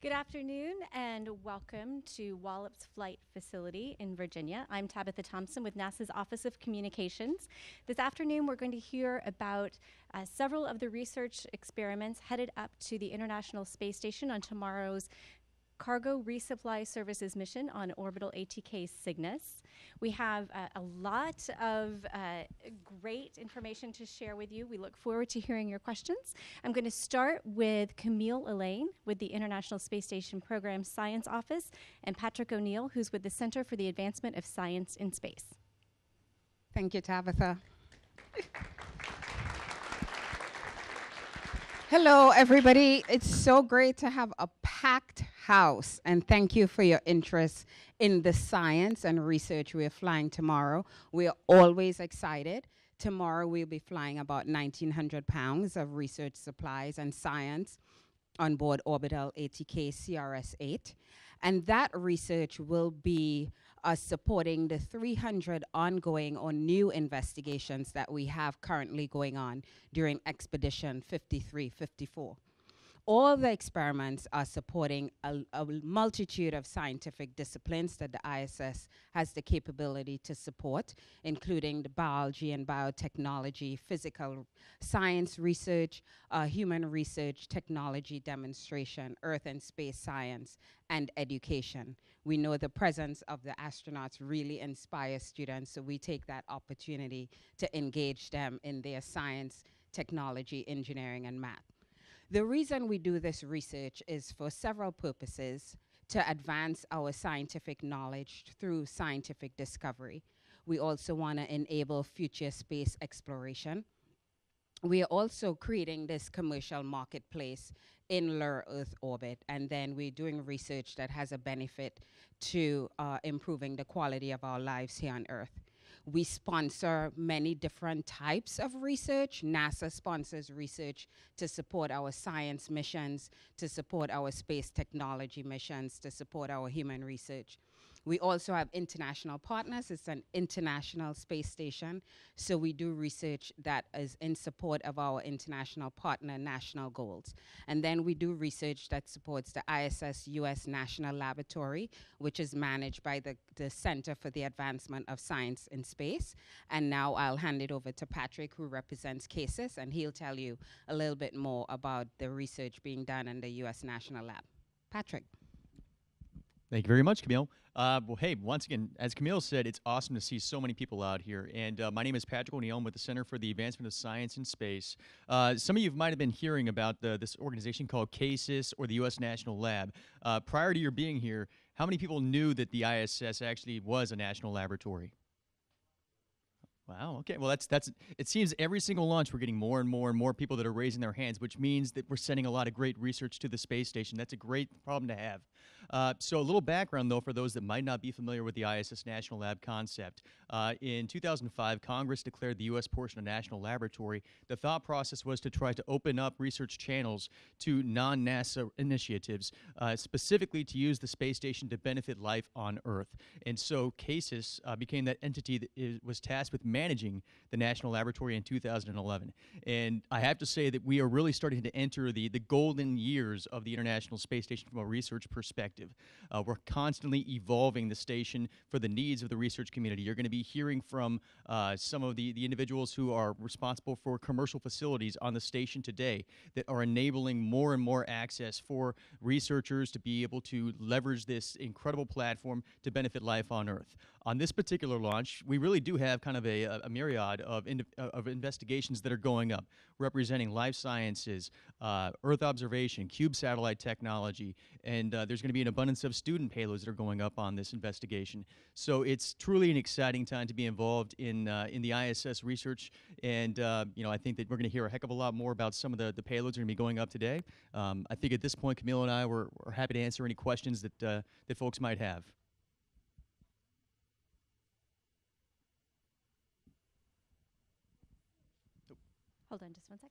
Good afternoon and welcome to Wallops Flight Facility in Virginia. I'm Tabitha Thompson with NASA's Office of Communications. This afternoon we're going to hear about several of the research experiments headed up to the International Space Station on tomorrow's Cargo Resupply Services mission on Orbital ATK Cygnus. We have a lot of great information to share with you. We look forward to hearing your questions. I'm going to start with Camille Elaine with the International Space Station Program Science Office and Patrick O'Neill, who's with the Center for the Advancement of Science in Space. Thank you, Tabitha. Hello, everybody. It's so great to have a packed house, and thank you for your interest in the science and research we're flying tomorrow. We're always excited. Tomorrow we'll be flying about 1,900 pounds of research supplies and science on board Orbital ATK CRS-8. And that research will be supporting the 300 ongoing or new investigations that we have currently going on during Expedition 53-54. All the experiments are supporting a multitude of scientific disciplines that the ISS has the capability to support, including the biology and biotechnology, physical science research, human research, technology demonstration, earth and space science, and education. We know the presence of the astronauts really inspires students, so we take that opportunity to engage them in their science, technology, engineering, and math. The reason we do this research is for several purposes: to advance our scientific knowledge through scientific discovery. We also want to enable future space exploration. We are also creating this commercial marketplace in low Earth orbit, and then we're doing research that has a benefit to improving the quality of our lives here on Earth. We sponsor many different types of research. NASA sponsors research to support our science missions, to support our space technology missions, to support our human research. We also have international partners. It's an international space station, so we do research that is in support of our international partner national goals. And then we do research that supports the ISS US National Laboratory, which is managed by the Center for the Advancement of Science in Space. And now I'll hand it over to Patrick, who represents CASIS, and he'll tell you a little bit more about the research being done in the US National Lab. Patrick. Thank you very much, Camille. Well, hey, once again, as Camille said, it's awesome to see so many people out here. And my name is Patrick O'Neill. I'm with the Center for the Advancement of Science in Space. Some of you might have been hearing about this organization called CASIS, or the U.S. National Lab. Prior to your being here, how many people knew that the ISS actually was a national laboratory? Wow, okay. Well, that's it seems every single launch we're getting more and more people that are raising their hands, which means that we're sending a lot of great research to the space station. That's a great problem to have. So a little background, though, for those that might not be familiar with the ISS National Lab concept. In 2005, Congress declared the U.S. portion of National Laboratory. The thought process was to try to open up research channels to non-NASA initiatives, specifically to use the space station to benefit life on Earth. And so CASIS became that entity that was tasked with managing the National Laboratory in 2011. And I have to say that we are really starting to enter the golden years of the International Space Station from a research perspective. We're constantly evolving the station for the needs of the research community. You're going to be hearing from some of the individuals who are responsible for commercial facilities on the station today that are enabling more and more access for researchers to be able to leverage this incredible platform to benefit life on Earth. On this particular launch, we really do have kind of a myriad of investigations that are going up, representing life sciences, Earth observation, cube satellite technology, and there's going to be an abundance of student payloads that are going up on this investigation. So it's truly an exciting time to be involved in the ISS research, and I think that we're going to hear a heck of a lot more about some of the payloads that are going to be going up today. I think at this point, Camille and I were happy to answer any questions that folks might have. Hold on just one second.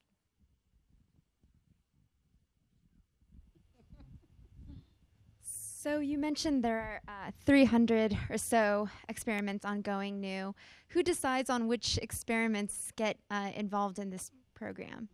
So you mentioned there are 300 or so experiments ongoing new. Who decides on which experiments get involved in this program?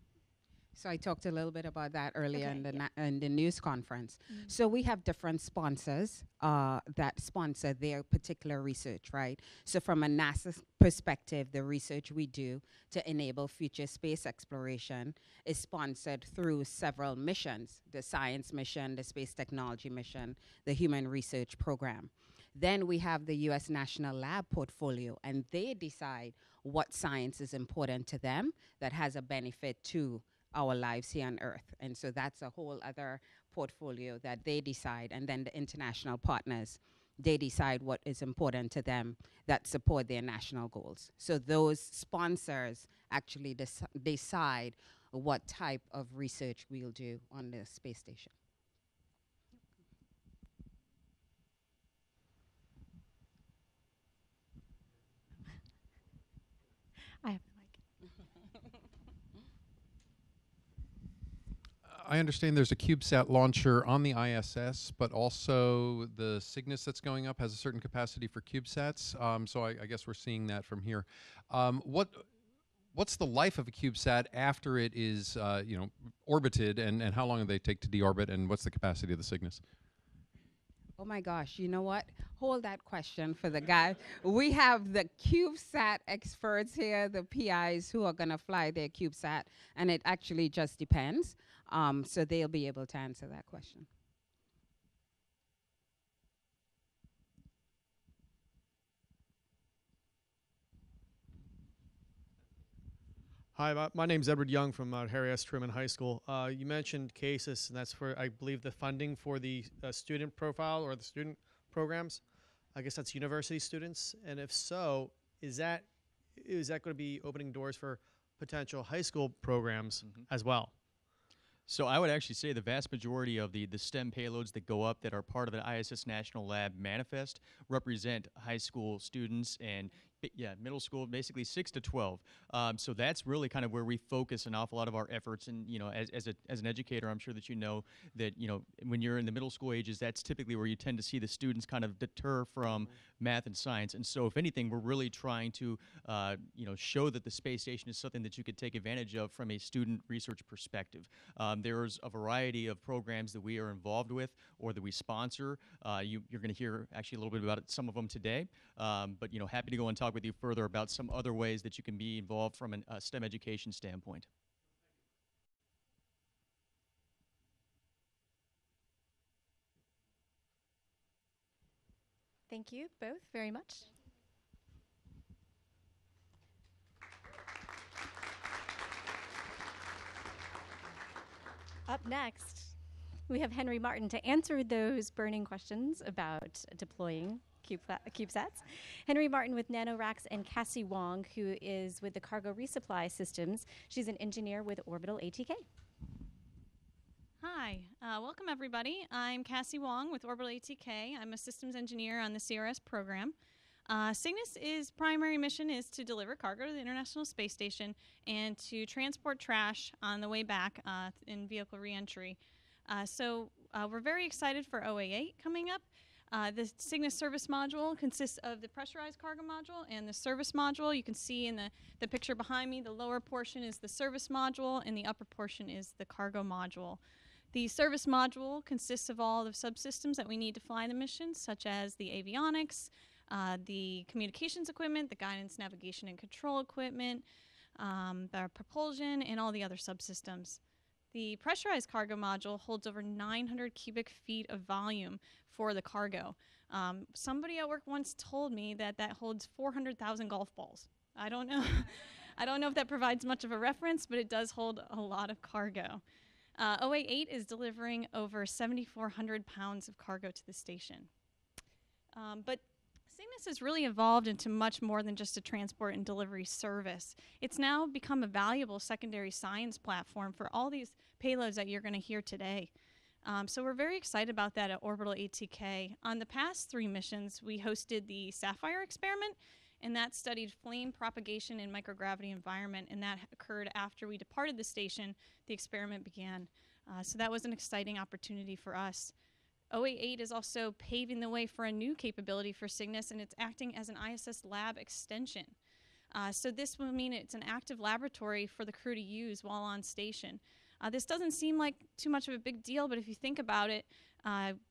So I talked a little bit about that earlier Okay, in the yeah. in the news conference. So we have different sponsors that sponsor their particular research, right? So from a NASA perspective, the research we do to enable future space exploration is sponsored through several missions: the science mission, the space technology mission, the human research program. Then we have the U.S. National Lab portfolio, and they decide what science is important to them that has a benefit to our lives here on Earth. And so that's a whole other portfolio that they decide. And then the international partners, they decide what is important to them that support their national goals. So those sponsors actually decide what type of research we'll do on the space station. I have the mic. I understand there's a CubeSat launcher on the ISS, but also the Cygnus that's going up has a certain capacity for CubeSats. So I guess we're seeing that from here. What's the life of a CubeSat after it is orbited, and how long do they take to deorbit, and what's the capacity of the Cygnus? Oh my gosh, you know what? Hold that question for the guy. We have the CubeSat experts here, the PIs who are gonna fly their CubeSat, and it actually just depends. So they'll be able to answer that question. Hi, my name's Edward Young from Harry S. Truman High School. You mentioned CASIS, and that's for, I believe, the funding for the student profile or the student programs. I guess that's university students. And if so, is that going to be opening doors for potential high school programs as well? So I would actually say the vast majority of the STEM payloads that go up that are part of the ISS National Lab manifest represent high school students and middle school, basically 6 to 12. So that's really kind of where we focus an awful lot of our efforts. And as an educator, I'm sure that you know that when you're in the middle school ages, that's typically where you tend to see the students kind of deter from math and science. And so, if anything, we're really trying to show that the space station is something that you could take advantage of from a student research perspective. There's a variety of programs that we are involved with or that we sponsor. You're going to hear actually a little bit about some of them today. But happy to go and talk with you further about some other ways that you can be involved from a STEM education standpoint. Thank you both very much. Up next, we have Henry Martin to answer those burning questions about deploying CubeSats. Henry Martin with NanoRacks and Cassie Wong, who is with the Cargo Resupply Systems. She's an engineer with Orbital ATK. Hi, welcome everybody. I'm Cassie Wong with Orbital ATK. I'm a systems engineer on the CRS program. Cygnus' primary mission is to deliver cargo to the International Space Station and to transport trash on the way back in vehicle reentry. So we're very excited for OA8 coming up. The Cygnus service module consists of the pressurized cargo module and the service module. You can see in the picture behind me, the lower portion is the service module and the upper portion is the cargo module. The service module consists of all the subsystems that we need to fly the mission, such as the avionics, the communications equipment, the guidance, navigation, and control equipment, the propulsion, and all the other subsystems. The pressurized cargo module holds over 900 cubic feet of volume for the cargo. Somebody at work once told me that holds 400,000 golf balls. I don't know. I don't know if that provides much of a reference, but it does hold a lot of cargo. OA8 is delivering over 7,400 pounds of cargo to the station. But Cygnus has really evolved into much more than just a transport and delivery service. It's now become a valuable secondary science platform for all these payloads that you're going to hear today. So we're very excited about that at Orbital ATK. On the past 3 missions, we hosted the Sapphire experiment, and that studied flame propagation in microgravity environment, and that occurred after we departed the station. The experiment began. So that was an exciting opportunity for us. OA8 is also paving the way for a new capability for Cygnus, and it's acting as an ISS lab extension. So this will mean it's an active laboratory for the crew to use while on station. This doesn't seem like too much of a big deal, but if you think about it,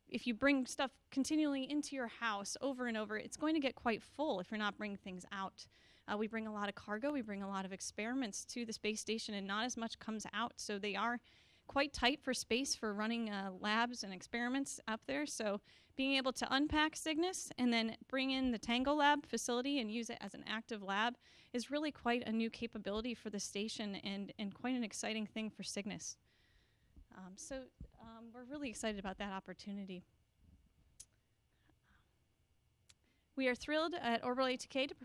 if you bring stuff continually into your house over and over, it's going to get quite full if you're not bringing things out. We bring a lot of cargo, we bring a lot of experiments to the space station, and not as much comes out. So they are quite tight for space for running labs and experiments up there. So being able to unpack Cygnus and then bring in the Tango Lab facility and use it as an active lab is really quite a new capability for the station and quite an exciting thing for Cygnus. We're really excited about that opportunity. We are thrilled at Orbital ATK to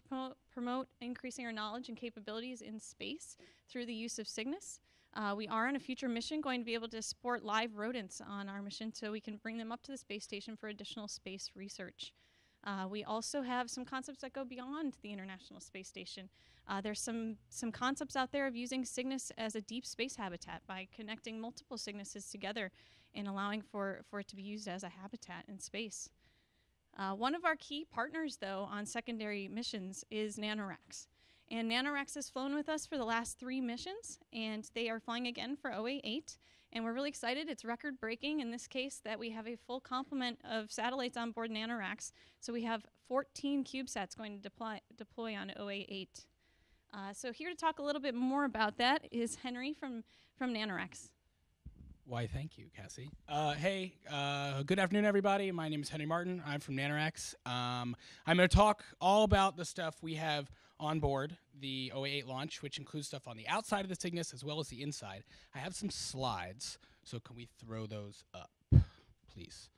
promote increasing our knowledge and capabilities in space through the use of Cygnus. We are on a future mission going to be able to support live rodents on our mission so we can bring them up to the space station for additional space research. We also have some concepts that go beyond the International Space Station. There's some concepts out there of using Cygnus as a deep space habitat by connecting multiple Cygnuses together and allowing for it to be used as a habitat in space. One of our key partners, though, on secondary missions is NanoRacks. And NanoRacks has flown with us for the last 3 missions, and they are flying again for OA8. And we're really excited. It's record-breaking in this case that we have a full complement of satellites on board NanoRacks. So we have 14 CubeSats going to deploy on OA8. So here to talk a little bit more about that is Henry from NanoRacks. Why, thank you, Cassie. Hey, good afternoon, everybody. My name is Henry Martin. I'm from NanoRacks. I'm going to talk all about the stuff we have on board the OA8 launch, which includes stuff on the outside of the Cygnus as well as the inside. I have some slides, so can we throw those up, please?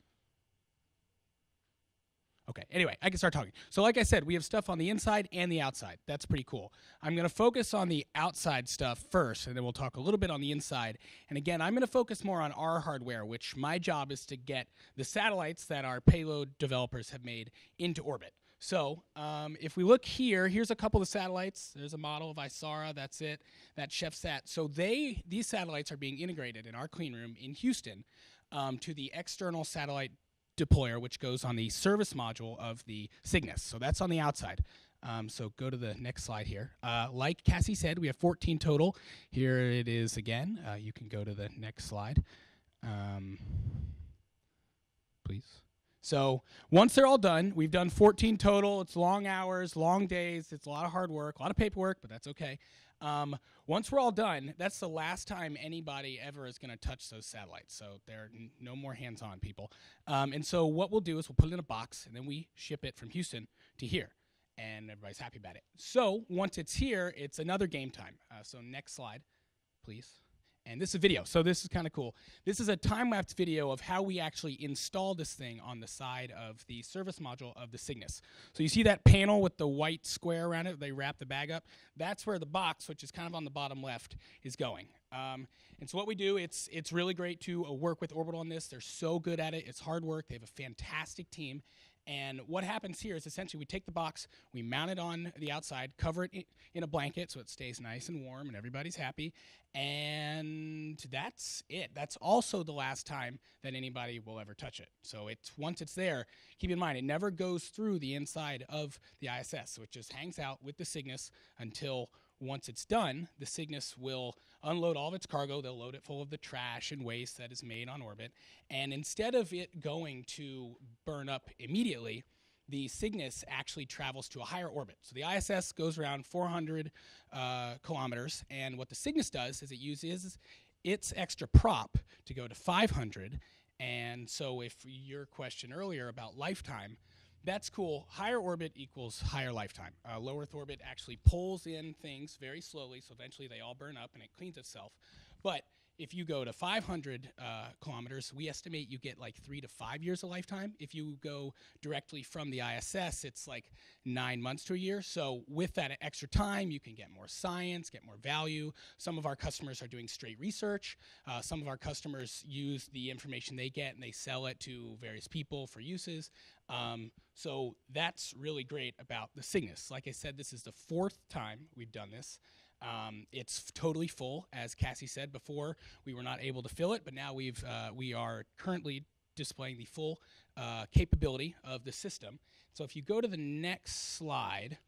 Okay, anyway, I can start talking. So like I said, we have stuff on the inside and the outside. That's pretty cool. I'm going to focus on the outside stuff first, and then we'll talk a little bit on the inside. And again, I'm going to focus more on our hardware, which my job is to get the satellites that our payload developers have made into orbit. So if we look here, here's a couple of satellites. There's a model of Isara, that's it, that's CubeSat. So these satellites are being integrated in our clean room in Houston to the external satellite deployer, which goes on the service module of the Cygnus. So that's on the outside. So go to the next slide here. Like Cassie said, we have 14 total. Here it is again. You can go to the next slide. Please. So once they're all done, we've done 14 total. It's long hours, long days. It's a lot of hard work, a lot of paperwork, but that's okay. Once we're all done, that's the last time anybody ever is going to touch those satellites. So there are no more hands-on people. And so what we'll do is we'll put it in a box, and then we ship it from Houston to here. And everybody's happy about it. So once it's here, it's another game time. So next slide, please. And this is a video, so this is kind of cool. This is a time-lapse video of how we actually install this thing on the side of the service module of the Cygnus. So you see that panel with the white square around it? They wrap the bag up. That's where the box, which is kind of on the bottom left, is going. And so what we do, it's really great to work with Orbital on this. They're so good at it. It's hard work. They have a fantastic team. And what happens here is essentially we take the box, we mount it on the outside, cover it in a blanket so it stays nice and warm and everybody's happy. And that's it. That's also the last time that anybody will ever touch it. So once it's there, keep in mind, it never goes through the inside of the ISS. So it just hangs out with the Cygnus until once it's done, the Cygnus will unload all of its cargo. They'll load it full of the trash and waste that is made on orbit. And instead of it going to burn up immediately, the Cygnus actually travels to a higher orbit. So the ISS goes around 400 kilometers. And what the Cygnus does is it uses its extra prop to go to 500. And so if your question earlier about lifetime, that's cool. Higher orbit equals higher lifetime. Low Earth orbit actually pulls in things very slowly, so eventually they all burn up and it cleans itself. But if you go to 500 kilometers, we estimate you get like 3 to 5 years of lifetime. If you go directly from the ISS, it's like 9 months to a year. So with that extra time, you can get more science, get more value. Some of our customers are doing straight research. Some of our customers use the information they get and they sell it to various people for uses. So that's really great about the Cygnus. Like I said, this is the 4th time we've done this. It's totally full. As Cassie said before, we were not able to fill it, but now we are currently displaying the full capability of the system. So if you go to the next slide,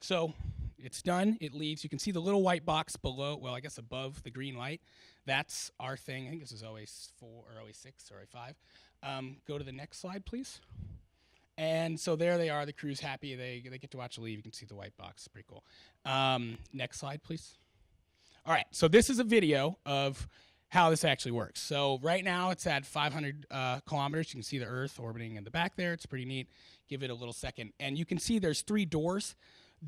so it's done, it leaves. You can see the little white box below, well, I guess above the green light. That's our thing. I think this is OA4 or OA6 or OA5. Go to the next slide, please. And so there they are. The crew's happy. They get to watch the leave. You can see the white box. It's pretty cool. Next slide, please. All right. So this is a video of how this actually works. So right now it's at 500 kilometers. You can see the Earth orbiting in the back there. It's pretty neat. Give it a little second. And you can see there's 3 doors.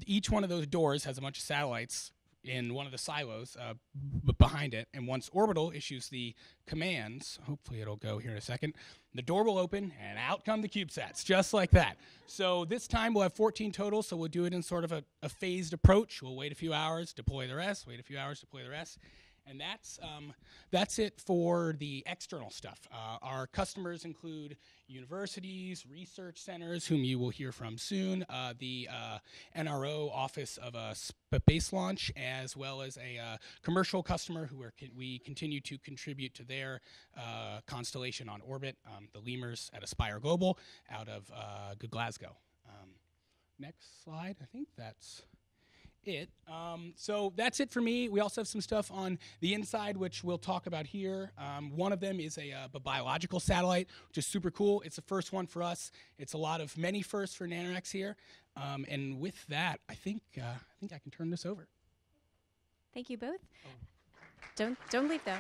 Each one of those doors has a bunch of satellites in one of the silos behind it. And once Orbital issues the commands, hopefully it'll go here in a second, the door will open and out come the CubeSats, just like that. So this time we'll have 14 total, so we'll do it in sort of a phased approach. We'll wait a few hours, deploy the rest, wait a few hours, deploy the rest. And that's it for the external stuff. Our customers include universities, research centers, whom you will hear from soon, the NRO Office of Space Launch, as well as a commercial customer who we continue to contribute to their constellation on orbit, the Lemurs at Aspire Global out of Glasgow. Next slide. I think that's it. So that's it for me. We also have some stuff on the inside, which we'll talk about here. One of them is a biological satellite, which is super cool. It's the first one for us. It's a lot of many firsts for NanoRacks here. And with that, I think I can turn this over. Thank you both. Don't leave though.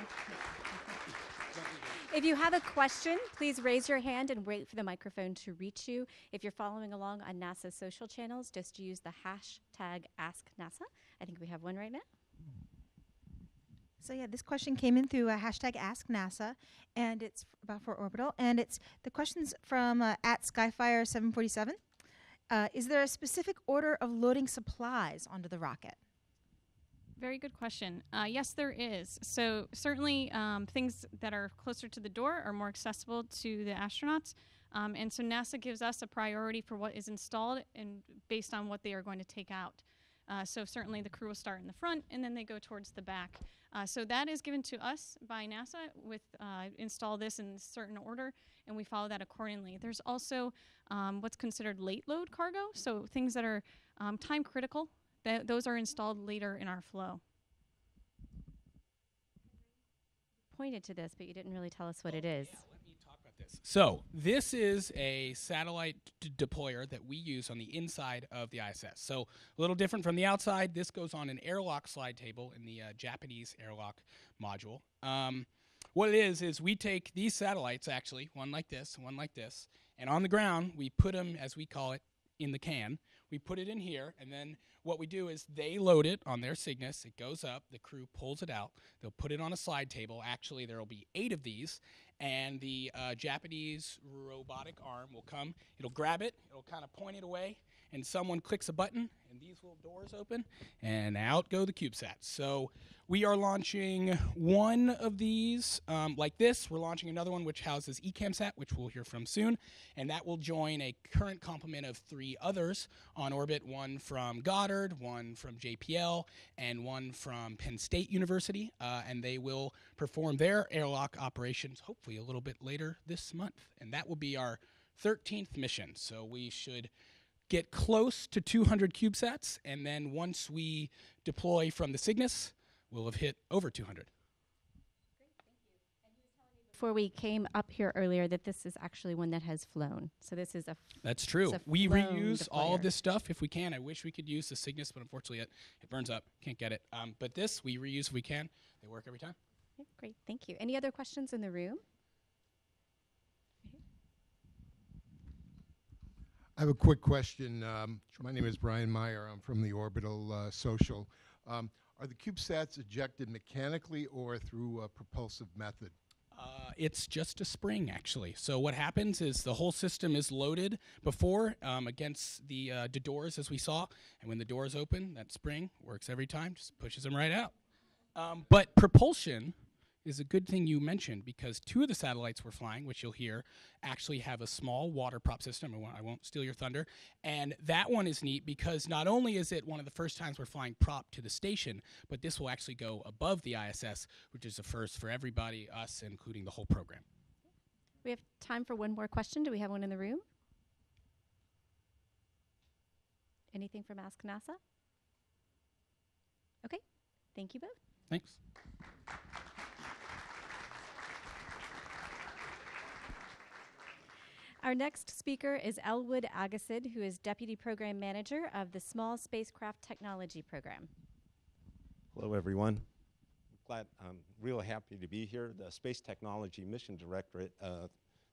If you have a question, please raise your hand and wait for the microphone to reach you. If you're following along on NASA's social channels, just use the hashtag #AskNASA. I think we have one right now. So yeah, this question came in through hashtag #AskNASA, and it's about for Orbital, and the question's from at Skyfire747. Is there a specific order of loading supplies onto the rocket? Very good question. Yes, there is. So certainly things that are closer to the door are more accessible to the astronauts. And so NASA gives us a priority for what is installed and based on what they are going to take out. So certainly the crew will start in the front and then they go towards the back. So that is given to us by NASA with install this in a certain order, and we follow that accordingly. There's also what's considered late load cargo, so things that are time critical. Those are installed later in our flow. Pointed to this, but you didn't really tell us what it is. Yeah, let me talk about this. So this is a satellite deployer that we use on the inside of the ISS. So a little different from the outside. This goes on an airlock slide table in the Japanese airlock module. What it is we take these satellites, actually, one like this, and on the ground, we put them, as we call it, in the can. We put it in here, and then what we do is they load it on their Cygnus. It goes up. The crew pulls it out. They'll put it on a slide table. Actually, there will be 8 of these, and the Japanese robotic arm will come. It'll grab it. It'll kind of point it away, and someone clicks a button, and these little doors open, and out go the CubeSats. So we are launching one of these like this. We're launching another one which houses ECAM sat, which we'll hear from soon, and that will join a current complement of 3 others on orbit, one from Goddard, one from JPL, and one from Penn State University, and they will perform their airlock operations hopefully a little bit later this month, and that will be our 13th mission. So we should get close to 200 CubeSats, and then once we deploy from the Cygnus, we'll have hit over 200. Great, thank you. And he was telling me before we came up here earlier that this is actually one that has flown. So this is That's true. We reuse all of this stuff if we can. I wish we could use the Cygnus, but unfortunately it burns up. Can't get it. But this we reuse if we can. They work every time. Okay, great, thank you. Any other questions in the room? I have a quick question. My name is Brian Meyer. I'm from the Orbital Social. Are the CubeSats ejected mechanically or through a propulsive method? It's just a spring, actually. So what happens is the whole system is loaded before against the doors, as we saw. And when the doors open, that spring works every time, just pushes them right out. But propulsion is a good thing you mentioned, because 2 of the satellites we're flying, which you'll hear, actually have a small water prop system. I won't steal your thunder. And that one is neat because not only is it one of the first times we're flying prop to the station, but this will actually go above the ISS, which is a first for everybody, us, including the whole program. We have time for one more question. Do we have one in the room? Anything from Ask NASA? Okay, thank you both. Thanks. Our next speaker is Elwood Agassiz, who is Deputy Program Manager of the Small Spacecraft Technology Program. Hello, everyone. I'm really happy to be here. The Space Technology Mission Directorate,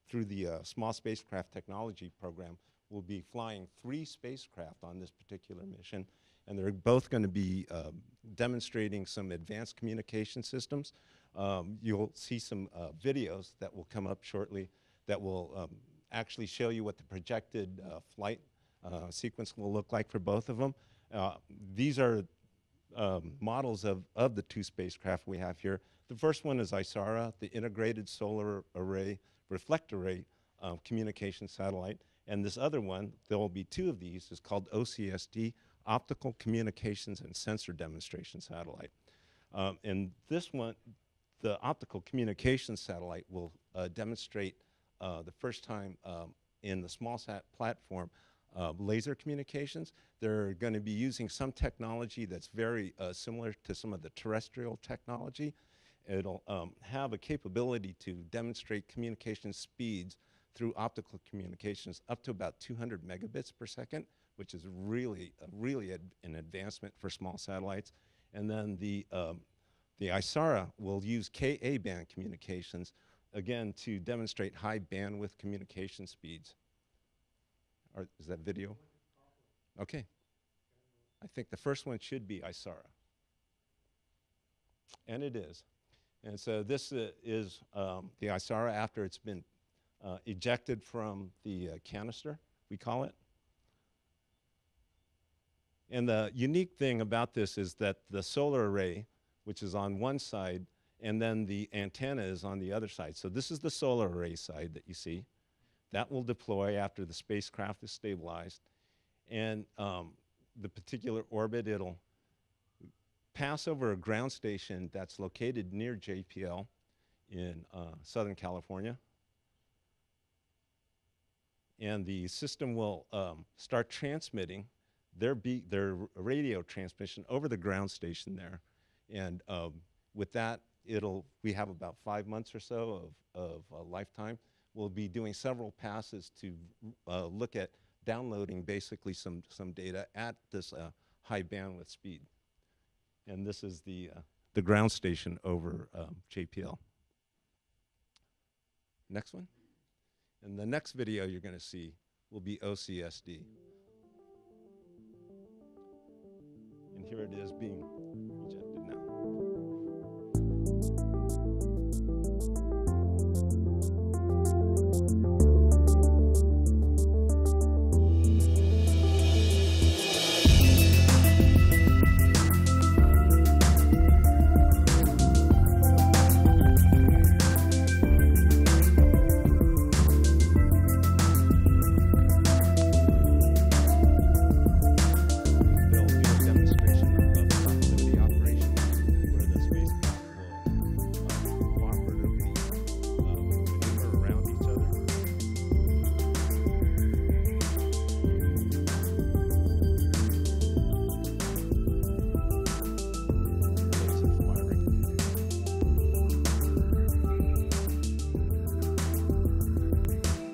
through the Small Spacecraft Technology Program, will be flying 3 spacecraft on this particular mission, and they're both going to be demonstrating some advanced communication systems. You'll see some videos that will come up shortly that will actually show you what the projected flight sequence will look like for both of them. These are models of the 2 spacecraft we have here. The first one is ISARA, the Integrated Solar Array Reflect Array Communication Satellite. And this other one, there will be 2 of these, is called OCSD, Optical Communications and Sensor Demonstration Satellite. And this one, the Optical Communications Satellite, will demonstrate the first time in the SmallSat platform laser communications. They're going to be using some technology that's very similar to some of the terrestrial technology. It'll have a capability to demonstrate communication speeds through optical communications up to about 200 megabits per second, which is really an advancement for small satellites. And then the ISARA will use Ka band communications, again, to demonstrate high bandwidth communication speeds. Is that video? Okay. I think the first one should be ISARA. And it is. And so this is the ISARA after it's been ejected from the canister, we call it. And the unique thing about this is that the solar array, which is on one side, and then the antenna is on the other side. So this is the solar array side that you see. That will deploy after the spacecraft is stabilized. And the particular orbit, it'll pass over a ground station that's located near JPL in Southern California. And the system will start transmitting their radio transmission over the ground station there. And with that, we have about 5 months or so of lifetime. We'll be doing several passes to look at downloading basically some data at this high bandwidth speed. And this is the ground station over JPL. Next one. And the next video you're going to see will be OCSD. And here it is being ejected now.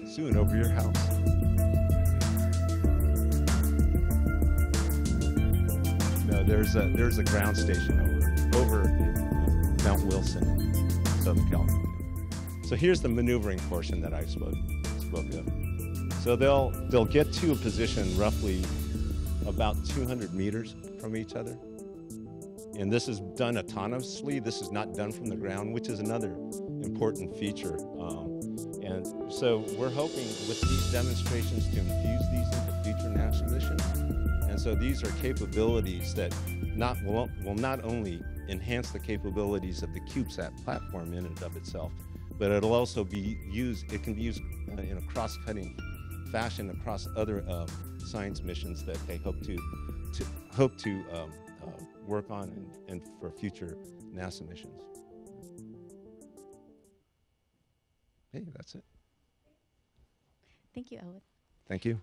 Soon over your house. No, there's a ground station over in Mount Wilson, Southern California. So here's the maneuvering portion that I spoke of. So they'll get to a position roughly about 200 meters from each other. And this is done autonomously. This is not done from the ground, which is another important feature. And so we're hoping with these demonstrations to infuse these into future NASA missions. And so these are capabilities that will not only enhance the capabilities of the CubeSat platform in and of itself, but it'll also be used, it can be used in a cross-cutting fashion across other science missions that they hope to work on and for future NASA missions. Hey, that's it. Thank you, Elwood. Thank you.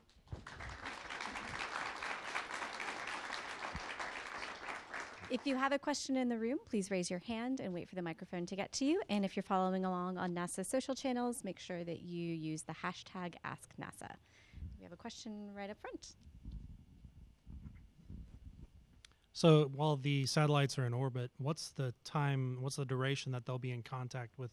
If you have a question in the room, please raise your hand and wait for the microphone to get to you. And if you're following along on NASA's social channels, make sure that you use the hashtag AskNASA. We have a question right up front. So while the satellites are in orbit, what's the duration that they'll be in contact with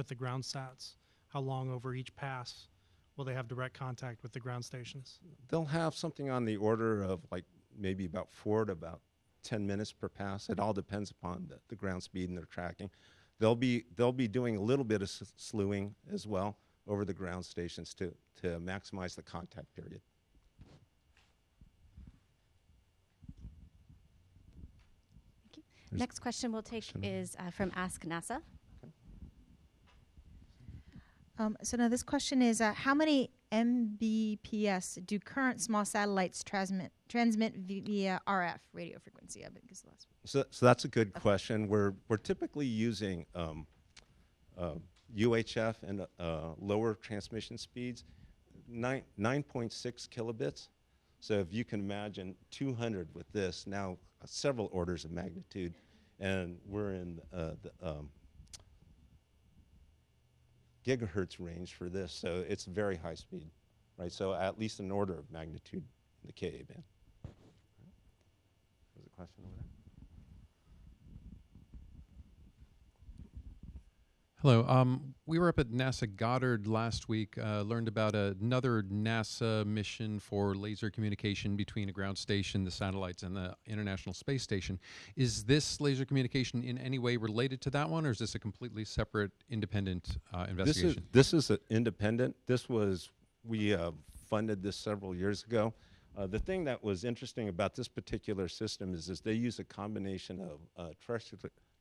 the ground sats? How long over each pass will they have direct contact with the ground stations? They'll have something on the order of like maybe about 4 to about 10 minutes per pass. It all depends upon the ground speed and their tracking. They'll be doing a little bit of slewing as well over the ground stations to maximize the contact period. Thank you. Next question we'll take is from Ask NASA. So now this question is, how many Mbps do current small satellites transmit via RF, radio frequency? I think is the last one. So that's a good question. We're typically using UHF and lower transmission speeds, 9.6 kilobits. So if you can imagine 200 with this, now several orders of magnitude, and we're in the gigahertz range for this, so it's very high speed, right? So at least an order of magnitude in the Ka band. There's a question over there. Hello. We were up at NASA Goddard last week, learned about another NASA mission for laser communication between a ground station, the satellites, and the International Space Station. Is this laser communication in any way related to that one, or is this a completely separate, independent investigation? This is independent. We funded this several years ago. The thing that was interesting about this particular system is they use a combination of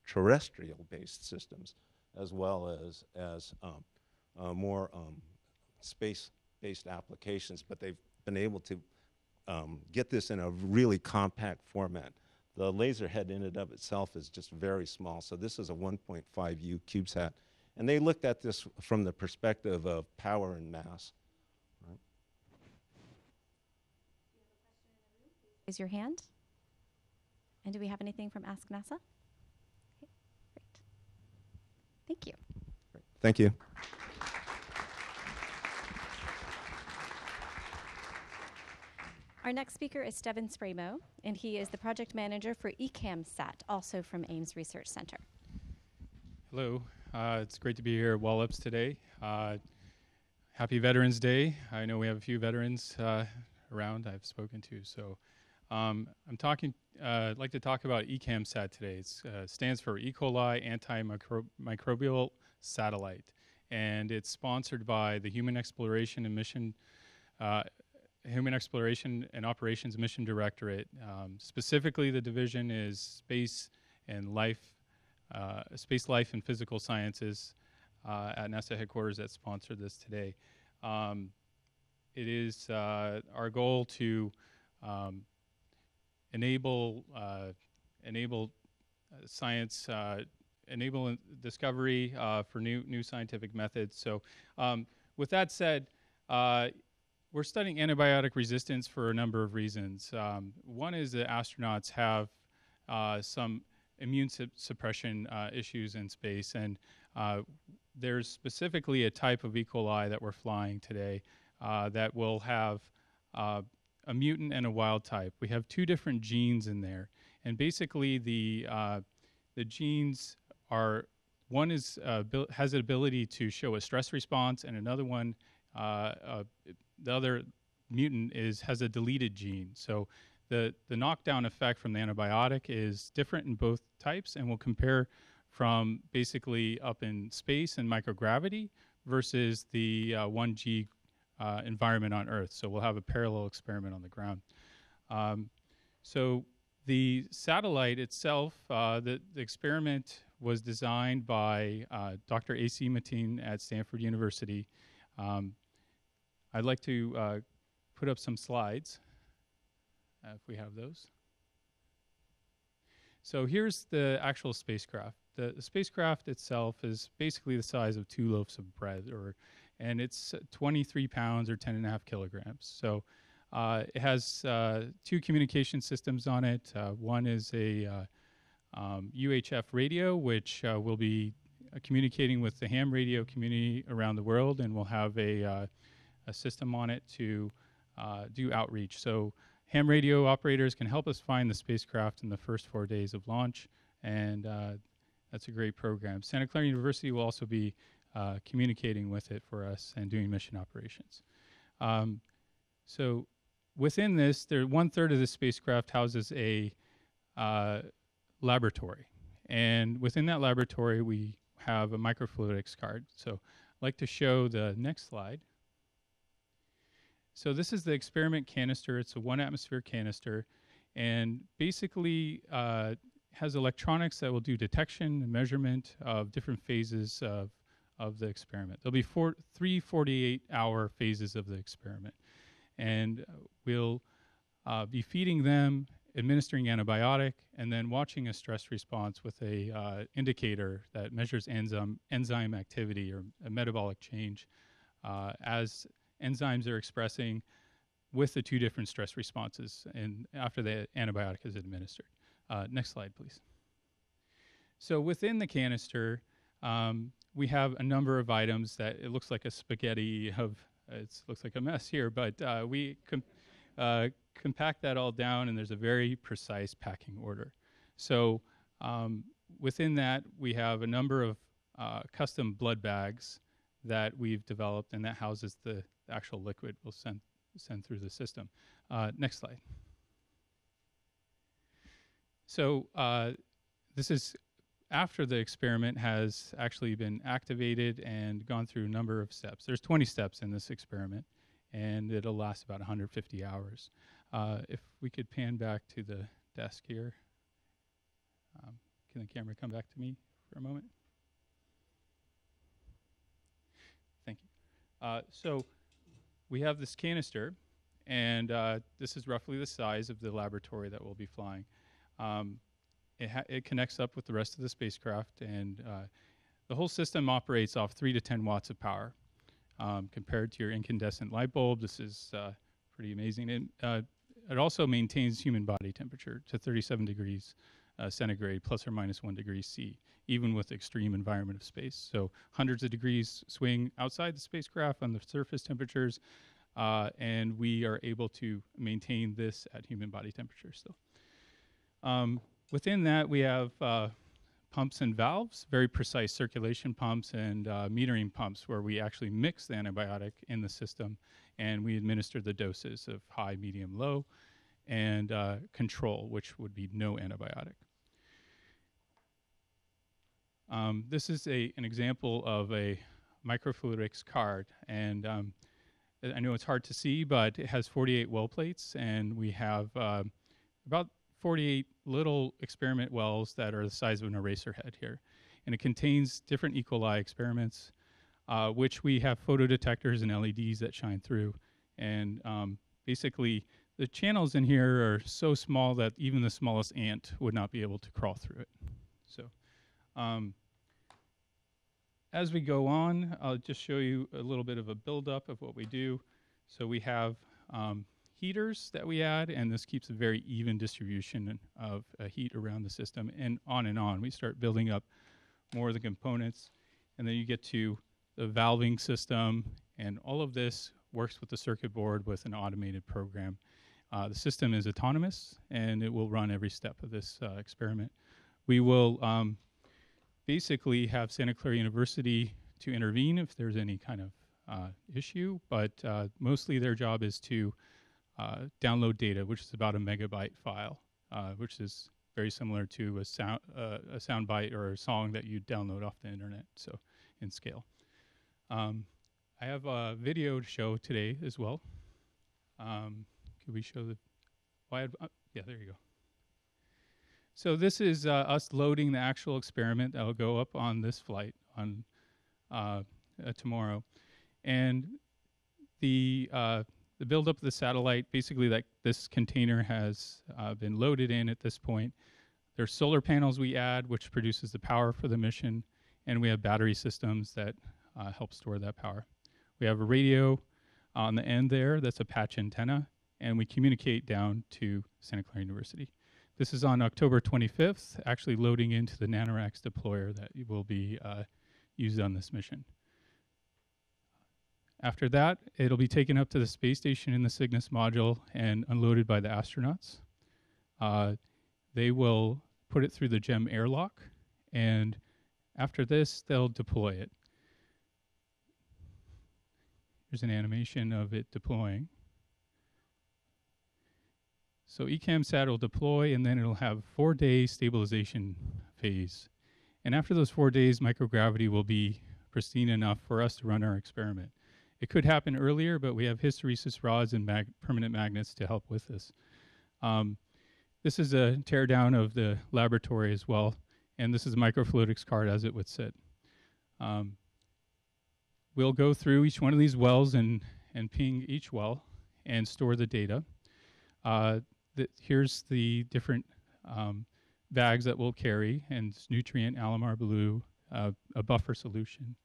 terrestrial-based systems as well as more space-based applications, but they've been able to get this in a really compact format. The laser head in and of itself is just very small, so this is a 1.5U CubeSat, and they looked at this from the perspective of power and mass. Right? Raise your hand. And do we have anything from Ask NASA? Okay, great. Thank you. Great. Thank you. Our next speaker is Steven Spraymo, and he is the project manager for ECAM SAT, also from Ames Research Center. Hello. It's great to be here at Wallops today. Happy Veterans Day. I know we have a few veterans around I've spoken to, so I'd like to talk about ECAM SAT today. It stands for E. coli antimicrobial satellite, and it's sponsored by the Human Exploration and Operations Mission Directorate. Specifically, the division is Space, Life, and Physical Sciences at NASA headquarters that sponsored this today. It is our goal to enable science, enable discovery for new scientific methods. So, with that said, we're studying antibiotic resistance for a number of reasons. One is that astronauts have some immune suppression issues in space, and there's specifically a type of E. coli that we're flying today that will have a mutant and a wild type. We have two different genes in there, and basically the genes are, one is has the ability to show a stress response, and another one, the other mutant has a deleted gene. So the knockdown effect from the antibiotic is different in both types, and we'll compare from basically up in space and microgravity versus the 1G environment on Earth. So we'll have a parallel experiment on the ground. So the satellite itself, the experiment was designed by Dr. A.C. Mateen at Stanford University. I'd like to put up some slides, if we have those. So here's the actual spacecraft. The spacecraft itself is basically the size of 2 loaves of bread, and it's 23 pounds or 10.5 kilograms. So it has 2 communication systems on it. One is a UHF radio, which will be communicating with the ham radio community around the world, and we'll have a system on it to do outreach. So ham radio operators can help us find the spacecraft in the first 4 days of launch, and that's a great program. Santa Clara University will also be communicating with it for us and doing mission operations. So within this, 1/3 of the spacecraft houses a laboratory. And within that laboratory, we have a microfluidics card. So I'd like to show the next slide. So this is the experiment canister. It's a 1 atmosphere canister, and basically has electronics that will do detection and measurement of different phases of the experiment. There'll be 3 48-hour phases of the experiment, and we'll be feeding them, administering antibiotic, and then watching a stress response with a indicator that measures enzyme activity or a metabolic change as enzymes are expressing with the 2 different stress responses and after the antibiotic is administered. Next slide, please. So within the canister, we have a number of items that it looks like a spaghetti of, it looks like a mess here, but we compact that all down, and there's a very precise packing order. So within that, we have a number of custom blood bags that we've developed, and that houses the actual liquid we'll send through the system. Next slide. So this is after the experiment has actually been activated and gone through a number of steps. There's 20 steps in this experiment, and it'll last about 150 hours. If we could pan back to the desk here. Can the camera come back to me for a moment? Thank you. So we have this canister, and this is roughly the size of the laboratory that we'll be flying. It connects up with the rest of the spacecraft, and the whole system operates off 3 to 10 watts of power. Compared to your incandescent light bulb, this is pretty amazing. And it also maintains human body temperature to 37 degrees centigrade, plus or minus 1 degree C, even with extreme environment of space. So hundreds of degrees swing outside the spacecraft on the surface temperatures, and we are able to maintain this at human body temperature still. Within that, we have pumps and valves, very precise circulation pumps and metering pumps, where we actually mix the antibiotic in the system, and we administer the doses of high, medium, low, and control, which would be no antibiotic. This is an example of a microfluidics card, and I know it's hard to see, but it has 48 well plates, and we have about 48 little experiment wells that are the size of an eraser head here. And it contains different E. coli experiments, which we have photodetectors and LEDs that shine through. And basically, the channels in here are so small that even the smallest ant would not be able to crawl through it. So as we go on, I'll just show you a little bit of a buildup of what we do. So we have heaters that we add, and this keeps a very even distribution of heat around the system, and on. We start building up more of the components, and then you get to the valving system, and all of this works with the circuit board with an automated program. The system is autonomous, and it will run every step of this experiment. We will basically have Santa Clara University to intervene if there's any kind of issue, but mostly their job is to download data, which is about a megabyte file, which is very similar to a sound bite or a song that you download off the internet, so in scale. I have a video to show today as well. Could we show the wide? Yeah, there you go. So this is us loading the actual experiment that will go up on this flight on tomorrow, and the buildup of the satellite, basically, that this container has been loaded in at this point. There's solar panels we add, which produces the power for the mission, and we have battery systems that help store that power. We have a radio on the end there that's a patch antenna, and we communicate down to Santa Clara University. this is on October 25th, actually loading into the NanoRacks deployer that will be used on this mission. After that, it'll be taken up to the space station in the Cygnus module and unloaded by the astronauts. They will put it through the GEM airlock, and after this, they'll deploy it. Here's an animation of it deploying. So ECAM-SAT will deploy, and then it'll have 4-day stabilization phase. And after those 4 days, microgravity will be pristine enough for us to run our experiment. It could happen earlier, but we have hysteresis rods and permanent magnets to help with this. This is a teardown of the laboratory as well, and this is a microfluidics card as it would sit. We'll go through each one of these wells and ping each well and store the data. Here's the different bags that we'll carry, and it's nutrient, Alamar blue, a buffer solution.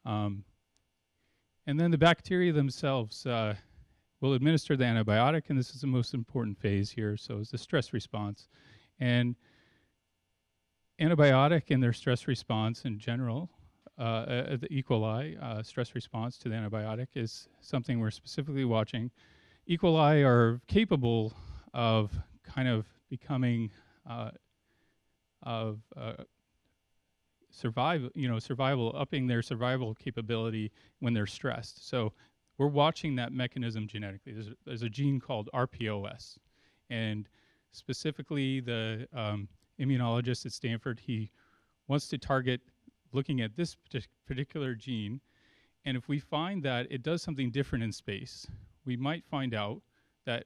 And then the bacteria themselves will administer the antibiotic, and this is the most important phase here, so it's the stress response. And antibiotic and their stress response in general, the E. coli stress response to the antibiotic is something we're specifically watching. E. coli are capable of kind of becoming survival, upping their survival capability when they're stressed. So we're watching that mechanism genetically. There's a gene called RPOS, and specifically the immunologist at Stanford, he wants to target looking at this particular gene, and if we find that it does something different in space, we might find out that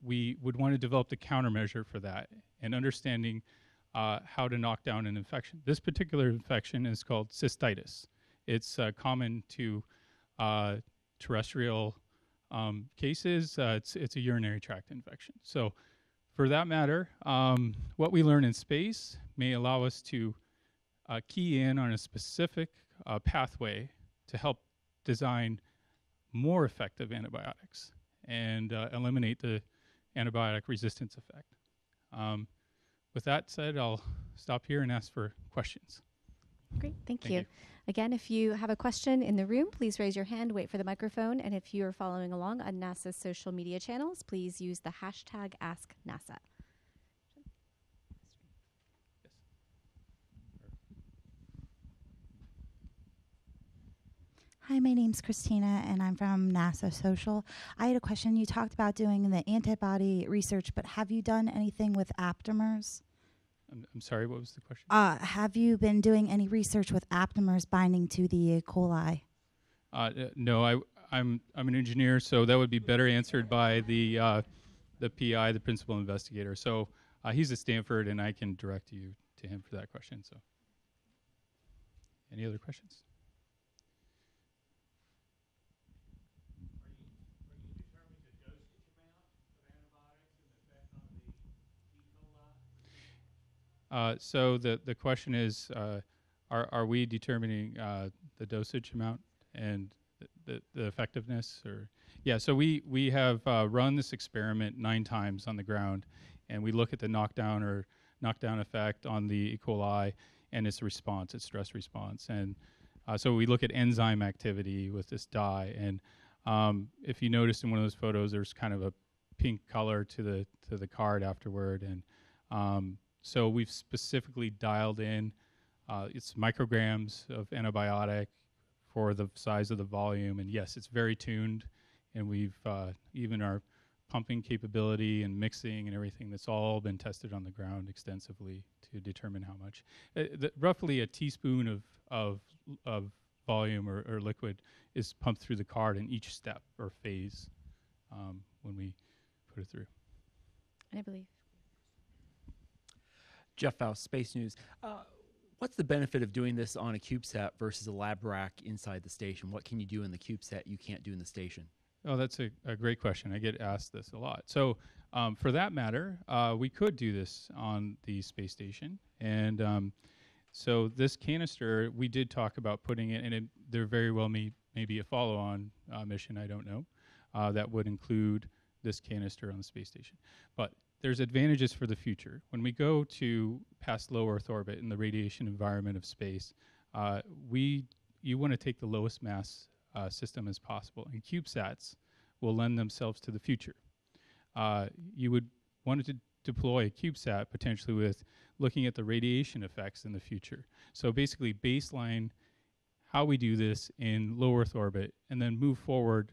we would want to develop the countermeasure for that and understanding how to knock down an infection. This particular infection is called cystitis. It's common to terrestrial cases. It's a urinary tract infection. So for that matter, what we learn in space may allow us to key in on a specific pathway to help design more effective antibiotics and eliminate the antibiotic resistance effect. With that said, I'll stop here and ask for questions. Great, thank you. Again, if you have a question in the room, please raise your hand, wait for the microphone, and if you are following along on NASA's social media channels, please use the hashtag AskNASA. Hi, my name's Christina, and I'm from NASA Social. I had a question. You talked about doing the antibody research, but have you done anything with aptamers? I'm sorry, what was the question? Have you been doing any research with aptamers binding to the E. coli? No, I'm an engineer, so that would be better answered by the PI, the principal investigator. So he's at Stanford, and I can direct you to him for that question. So, any other questions? So the question is, are we determining the dosage amount and the effectiveness? Or yeah, so we have run this experiment 9 times on the ground, and we look at the knockdown effect on the E. coli and its response, its stress response, and so we look at enzyme activity with this dye. And if you noticed in one of those photos, there's kind of a pink color to the card afterward, and so we've specifically dialed in it's micrograms of antibiotic for the size of the volume, and yes, it's very tuned, and we've even our pumping capability and mixing and everything, that's all been tested on the ground extensively to determine how much. Roughly a teaspoon of volume or liquid is pumped through the card in each step or phase when we put it through. I believe. Jeff Faust, Space News. What's the benefit of doing this on a CubeSat versus a lab rack inside the station? What can you do in the CubeSat you can't do in the station? Oh, that's a great question. I get asked this a lot. So for that matter, we could do this on the space station. And so this canister, we did talk about putting it, and there very well may be a follow-on mission, I don't know, that would include this canister on the space station. But there's advantages for the future. When we go to past low Earth orbit in the radiation environment of space, you want to take the lowest mass system as possible, and CubeSats will lend themselves to the future. You would want to deploy a CubeSat potentially with looking at the radiation effects in the future. So basically baseline how we do this in low Earth orbit, and then move forward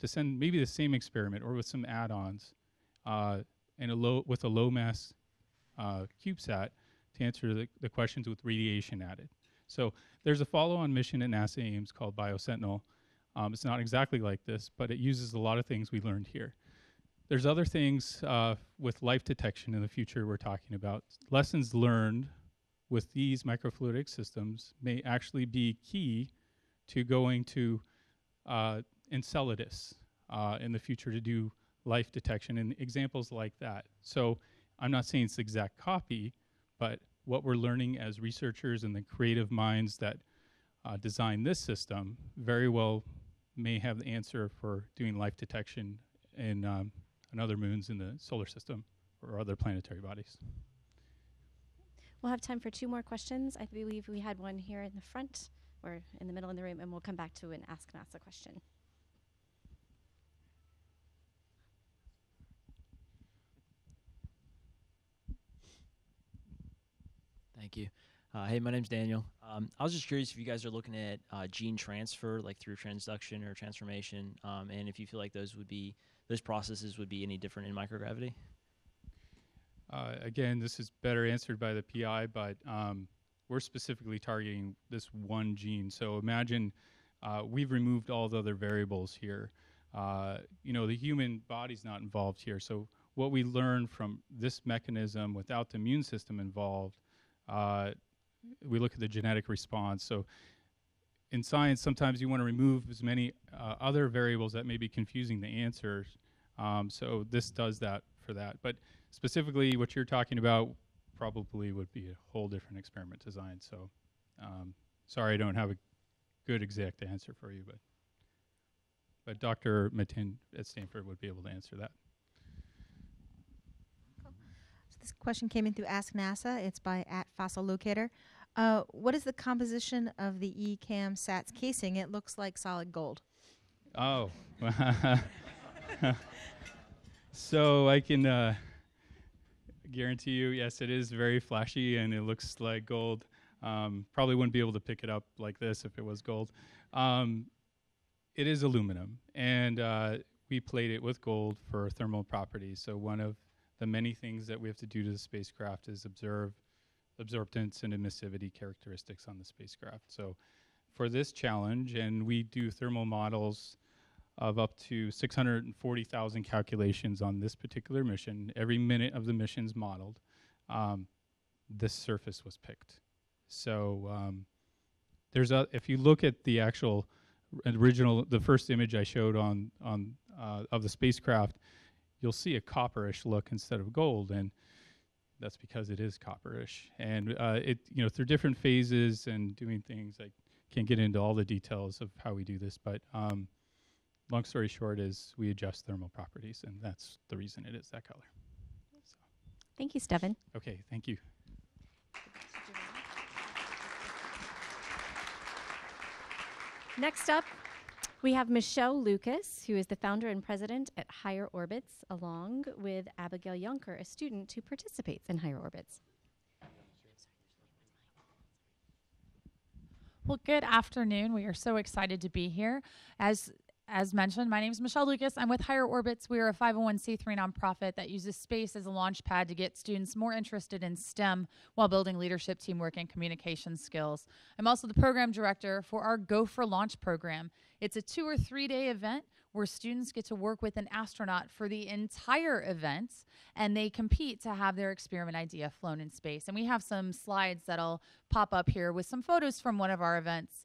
to send maybe the same experiment or with some add-ons with a low mass CubeSat to answer the questions with radiation added. So there's a follow-on mission at NASA Ames called BioSentinel. It's not exactly like this, but it uses a lot of things we learned here. There's other things with life detection in the future we're talking about. Lessons learned with these microfluidic systems may actually be key to going to Enceladus in the future to do life detection and examples like that. So I'm not saying it's the exact copy, but what we're learning as researchers and the creative minds that design this system very well may have the answer for doing life detection in other moons in the solar system or other planetary bodies. We'll have time for 2 more questions. I believe we had one here in the front or in the middle of the room, and we'll come back to an Ask NASA question. Thank you. Hey, my name's Daniel. I was just curious if you guys are looking at gene transfer, like through transduction or transformation, and if you feel like those processes would be any different in microgravity. Again, this is better answered by the PI, but we're specifically targeting this one gene. So imagine we've removed all the other variables here. The human body's not involved here. So what we learn from this mechanism without the immune system involved, we look at the genetic response. So in science, sometimes you want to remove as many other variables that may be confusing the answers. So this does that for that. But specifically, what you're talking about probably would be a whole different experiment design. So sorry I don't have a good exact answer for you, but Dr. Matin at Stanford would be able to answer that. This question came in through Ask NASA. It's by @FossilLocator. What is the composition of the ECAM SAT's casing? It looks like solid gold. Oh. So I can guarantee you, yes, it is very flashy and it looks like gold. Probably wouldn't be able to pick it up like this if it was gold. It is aluminum, and we plate it with gold for thermal properties. So one of the many things that we have to do to the spacecraft is observe absorptance and emissivity characteristics on the spacecraft. So for this challenge, and we do thermal models of up to 640,000 calculations on this particular mission. Every minute of the mission's modeled. This surface was picked. So if you look at the actual the first image I showed of the spacecraft, you'll see a copperish look instead of gold, and that's because it is copperish. And through different phases and doing things, I can't get into all the details of how we do this, but long story short is we adjust thermal properties, and that's the reason it is that color. So. Thank you, Stephen. Okay, thank you. Next up, we have Michelle Lucas, who is the founder and president at Higher Orbits, along with Abigail Yunker, a student who participates in Higher Orbits. Well, good afternoon. We are so excited to be here. As mentioned, my name is Michelle Lucas. I'm with Higher Orbits. We are a 501c3 nonprofit that uses space as a launch pad to get students more interested in STEM while building leadership, teamwork, and communication skills. I'm also the program director for our Go for Launch program. It's a 2 or 3 day event where students get to work with an astronaut for the entire event, and they compete to have their experiment idea flown in space. And we have some slides that'll pop up here with some photos from one of our events.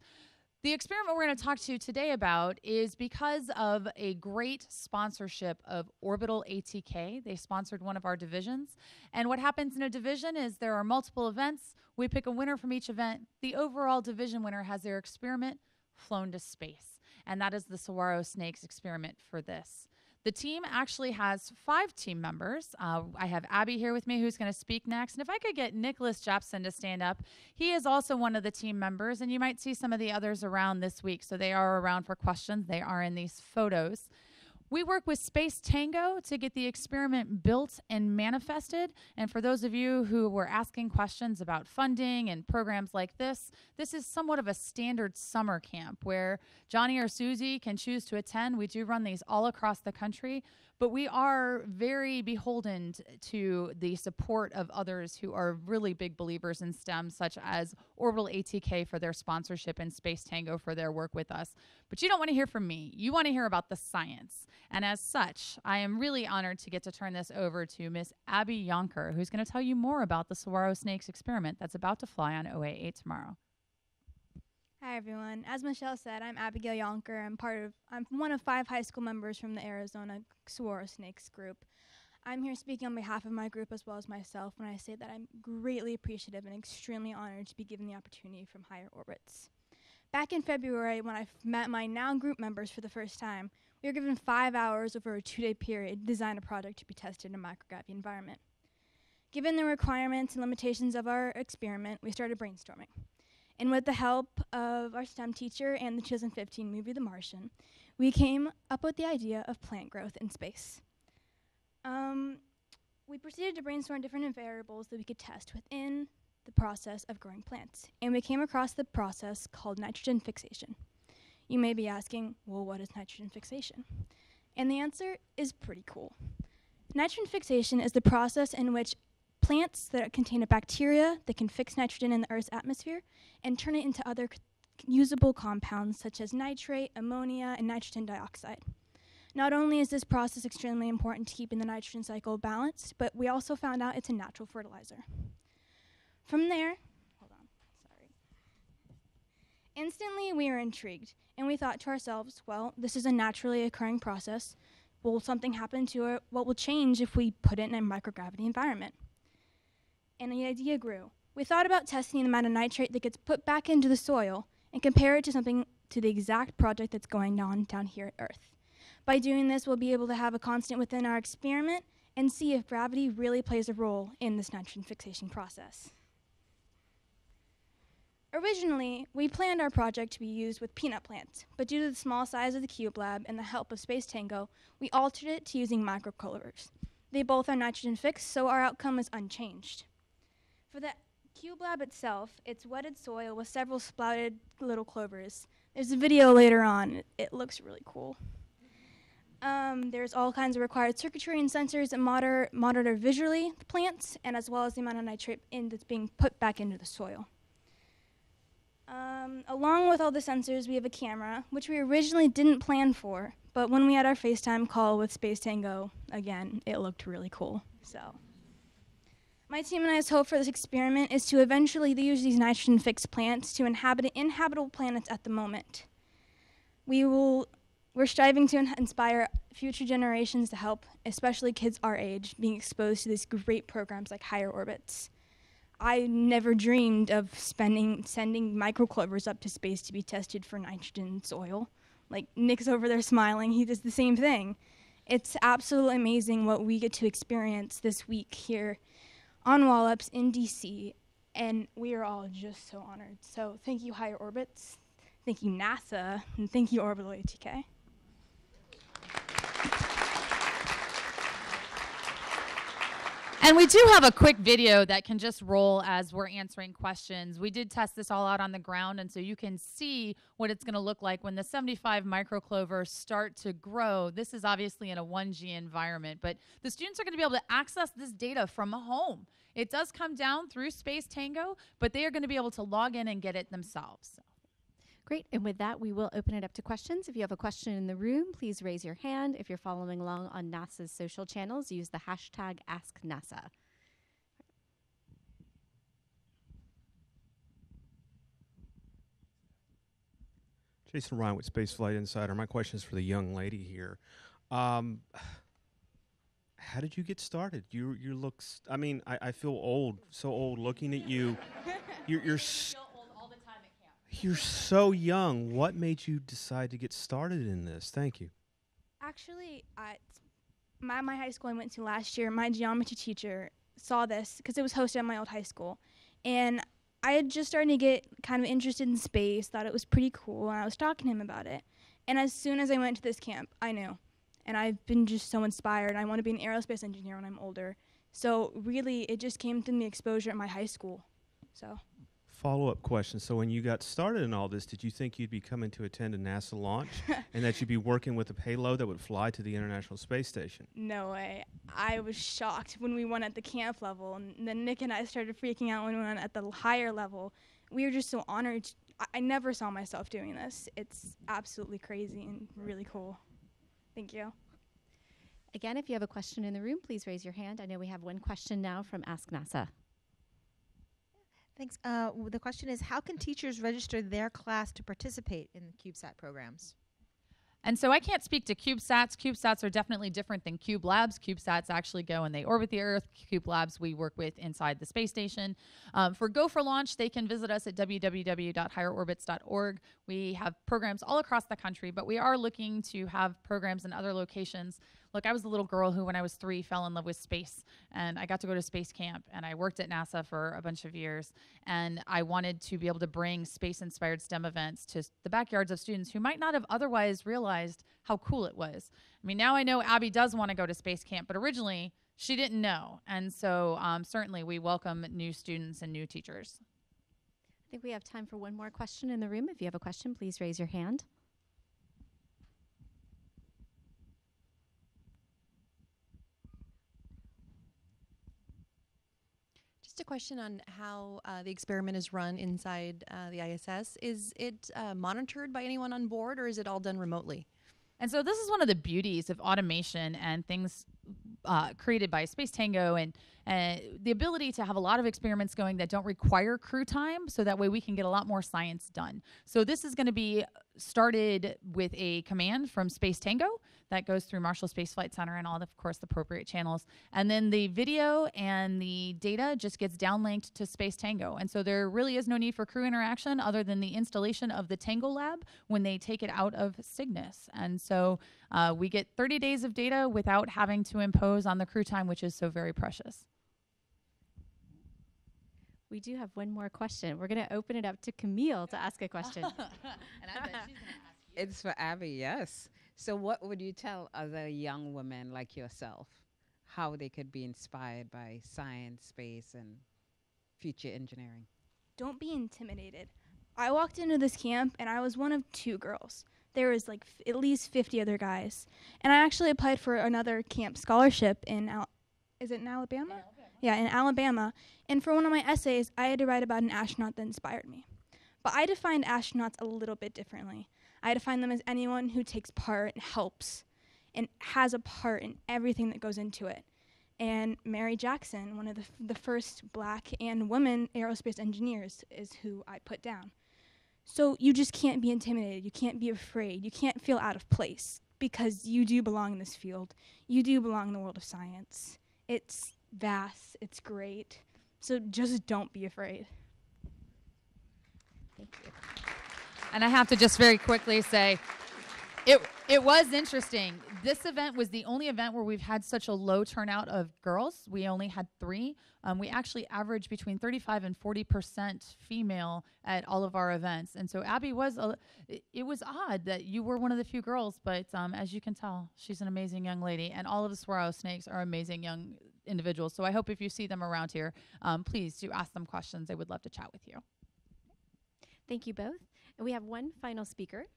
The experiment we're going to talk to you today about is because of a great sponsorship of Orbital ATK. They sponsored one of our divisions. And what happens in a division is there are multiple events. We pick a winner from each event. The overall division winner has their experiment flown to space. And that is the saguaro snakes experiment for this. The team actually has 5 team members. I have Abby here with me who's going to speak next. And if I could get Nicholas Jepson to stand up, he is also one of the team members, and you might see some of the others around this week. So they are around for questions. They are in these photos. We work with Space Tango to get the experiment built and manifested. And for those of you who were asking questions about funding and programs like this is somewhat of a standard summer camp where Johnny or Susie can choose to attend. We do run these all across the country, but we are very beholden to the support of others who are really big believers in STEM, such as Orbital ATK for their sponsorship and Space Tango for their work with us. But you don't want to hear from me. You want to hear about the science. And as such, I am really honored to get to turn this over to Miss Abby Yonker, who's going to tell you more about the saguaro snakes experiment that's about to fly on OA8 tomorrow. Hi everyone. As Michelle said, I'm Abigail Yonker. I'm one of 5 high school members from the Arizona Saguaro Snakes group. I'm here speaking on behalf of my group as well as myself when I say that I'm greatly appreciative and extremely honored to be given the opportunity from Higher Orbits. Back in February, when I met my now group members for the first time, we were given 5 hours over a 2-day period to design a product to be tested in a microgravity environment. Given the requirements and limitations of our experiment, we started brainstorming. And with the help of our STEM teacher and the 2015 movie The Martian, we came up with the idea of plant growth in space. We proceeded to brainstorm different variables that we could test within the process of growing plants, and we came across the process called nitrogen fixation. You may be asking, well, what is nitrogen fixation? And the answer is pretty cool. Nitrogen fixation is the process in which plants that contain a bacteria that can fix nitrogen in the Earth's atmosphere and turn it into other usable compounds such as nitrate, ammonia, and nitrogen dioxide. Not only is this process extremely important to keeping the nitrogen cycle balanced, but we also found out it's a natural fertilizer. From there, instantly we were intrigued, and we thought to ourselves, well, this is a naturally occurring process. Will something happen to it? What will change if we put it in a microgravity environment? And the idea grew. We thought about testing the amount of nitrate that gets put back into the soil and compare it to the exact project that's going on down here at Earth. By doing this, we'll be able to have a constant within our experiment and see if gravity really plays a role in this nitrogen fixation process. Originally, we planned our project to be used with peanut plants, but due to the small size of the Cube Lab and the help of Space Tango, we altered it to using microclovers. They both are nitrogen fixed, so our outcome is unchanged. For the Cube Lab itself, it's wetted soil with several sprouted little clovers. There's a video later on. It looks really cool. There's all kinds of required circuitry and sensors that monitor visually the plants, and as well as the amount of nitrate that's being put back into the soil. Along with all the sensors, we have a camera, which we originally didn't plan for, but when we had our FaceTime call with Space Tango, again, it looked really cool. So, my team and I's hope for this experiment is to eventually use these nitrogen-fixed plants to inhabit inhabitable planets at the moment. We're striving to inspire future generations to help, especially kids our age, being exposed to these great programs like Higher Orbits. I never dreamed of sending microclovers up to space to be tested for nitrogen soil. Like, Nick's over there smiling. He does the same thing. It's absolutely amazing what we get to experience this week here on Wallops in DC, and we are all just so honored. So thank you, Higher Orbits. Thank you, NASA, and thank you, Orbital ATK. And we do have a quick video that can just roll as we're answering questions. We did test this all out on the ground, and so you can see what it's going to look like when the 75 microclovers start to grow. This is obviously in a 1G environment, but the students are going to be able to access this data from home. It does come down through Space Tango, but they are going to be able to log in and get it themselves. So. Great, and with that, we will open it up to questions. If you have a question in the room, please raise your hand. If you're following along on NASA's social channels, use the hashtag AskNASA. Jason Ryan with Spaceflight Insider. My question is for the young lady here. How did you get started? You look, I mean, I feel old, so old looking at you. You're so young. What made you decide to get started in this? Thank you. Actually, at my high school I went to last year, my geometry teacher saw this because it was hosted at my old high school. And I had just started to get kind of interested in space, thought it was pretty cool, and I was talking to him about it. And as soon as I went to this camp, I knew. And I've been just so inspired. I want to be an aerospace engineer when I'm older. So really, it just came from the exposure at my high school. So. Follow-up question. So when you got started in all this, did you think you'd be coming to attend a NASA launch and that you'd be working with a payload that would fly to the International Space Station? No way. I was shocked when we went at the camp level, and then Nick and I started freaking out when we went at the higher level. We were just so honored. I never saw myself doing this. It's absolutely crazy and really cool. Thank you. Again, if you have a question in the room, please raise your hand. I know we have one question now from Ask NASA. Thanks. The question is, how can teachers register their class to participate in the CubeSat programs? And so I can't speak to CubeSats. CubeSats are definitely different than Cube Labs. CubeSats actually go and they orbit the Earth. Cube Labs we work with inside the space station. For Go for Launch, they can visit us at www.higherorbits.org. We have programs all across the country, but we are looking to have programs in other locations. Look, I was the little girl who, when I was 3, fell in love with space, and I got to go to space camp, and I worked at NASA for a bunch of years, and I wanted to be able to bring space-inspired STEM events to the backyards of students who might not have otherwise realized how cool it was. I mean, now I know Abby does want to go to space camp, but originally she didn't know, and so certainly we welcome new students and new teachers. I think we have time for one more question in the room. If you have a question, please raise your hand. Just a question on how the experiment is run inside the ISS. Is it monitored by anyone on board, or is it all done remotely? And so this is one of the beauties of automation and things created by Space Tango, and the ability to have a lot of experiments going that don't require crew time, so that way we can get a lot more science done. So this is going to be started with a command from Space Tango that goes through Marshall Space Flight Center and all, of course, the appropriate channels. And then the video and the data just gets downlinked to Space Tango. And so there really is no need for crew interaction other than the installation of the Tango Lab when they take it out of Cygnus. And so we get 30 days of data without having to impose on the crew time, which is so very precious. We do have one more question. We're going to open it up to Camille to ask a question. And I bet she's going to ask you. It's for Abby, yes. So what would you tell other young women like yourself how they could be inspired by science, space, and future engineering? Don't be intimidated. I walked into this camp and I was one of 2 girls. There was like at least 50 other guys. And I actually applied for another camp scholarship in is it in Alabama? Yeah, in Alabama. And for one of my essays, I had to write about an astronaut that inspired me. But I defined astronauts a little bit differently. I define them as anyone who takes part and helps and has a part in everything that goes into it. And Mary Jackson, one of the first black and woman aerospace engineers, is who I put down. So you just can't be intimidated. You can't be afraid. You can't feel out of place because you do belong in this field. You do belong in the world of science. It's vast. It's great. So just don't be afraid. Thank you. And I have to just very quickly say, it was interesting. This event was the only event where we've had such a low turnout of girls. We only had 3. We actually averaged between 35 and 40% female at all of our events. And so Abby was, it was odd that you were one of the few girls, but as you can tell, she's an amazing young lady. And all of the Saguaro snakes are amazing young individuals. So I hope if you see them around here, please do ask them questions. They would love to chat with you. Thank you both. And we have one final speaker.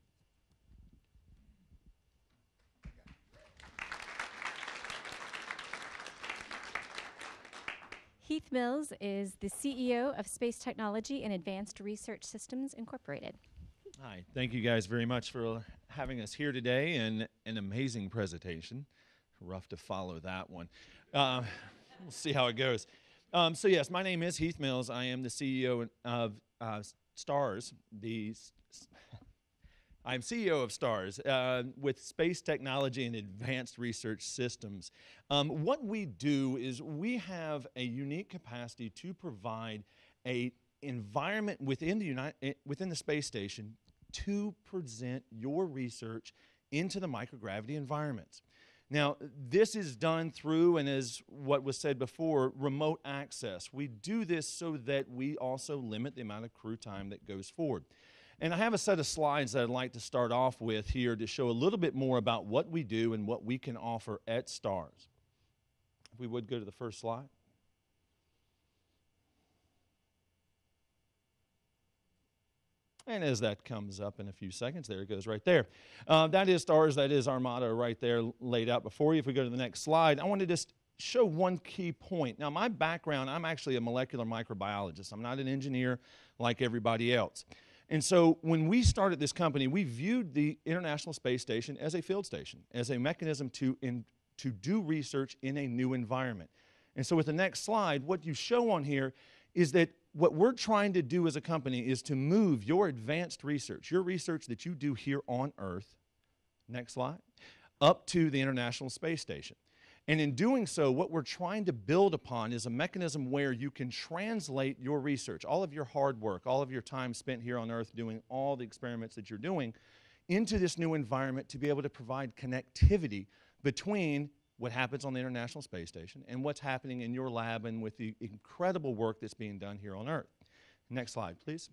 Heath Mills is the CEO of Space Technology and Advanced Research Systems Incorporated. Hi, thank you guys very much for having us here today, and an amazing presentation. Rough to follow that one. We'll see how it goes. So yes, my name is Heath Mills. I am the CEO of STARS. I'm CEO of STARS with Space Technology and Advanced Research Systems. What we do is we have a unique capacity to provide an environment within the space station to present your research into the microgravity environments. Now, this is done through, and as what was said before, remote access. We do this so that we also limit the amount of crew time that goes forward. And I have a set of slides that I'd like to start off with here to show a little bit more about what we do and what we can offer at STARS. If we would go to the first slide. And as that comes up in a few seconds, there it goes right there. That is STARS. That is our motto right there laid out before you. If we go to the next slide, I want to just show one key point. Now, my background, I'm actually a molecular microbiologist. I'm not an engineer like everybody else. And so when we started this company, we viewed the International Space Station as a field station, as a mechanism to do research in a new environment. And so with the next slide, what you show on here is that what we're trying to do as a company is to move your advanced research, your research that you do here on Earth, next slide, up to the International Space Station. And in doing so, what we're trying to build upon is a mechanism where you can translate your research, all of your hard work, all of your time spent here on Earth doing all the experiments that you're doing, into this new environment to be able to provide connectivity between what happens on the International Space Station and what's happening in your lab and with the incredible work that's being done here on Earth. Next slide, please.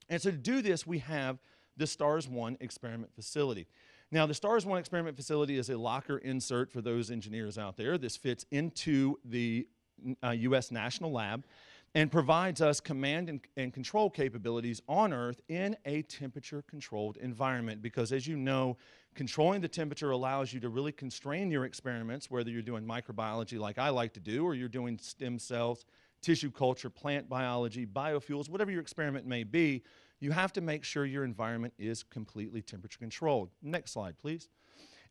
And so to do this, we have the STARS-1 experiment facility. Now, the STARS-1 experiment facility is a locker insert for those engineers out there. This fits into the U.S. National Lab and provides us command and control capabilities on Earth in a temperature-controlled environment because, as you know, controlling the temperature allows you to really constrain your experiments, whether you're doing microbiology like I like to do, or you're doing stem cells, tissue culture, plant biology, biofuels, whatever your experiment may be. You have to make sure your environment is completely temperature controlled. Next slide, please.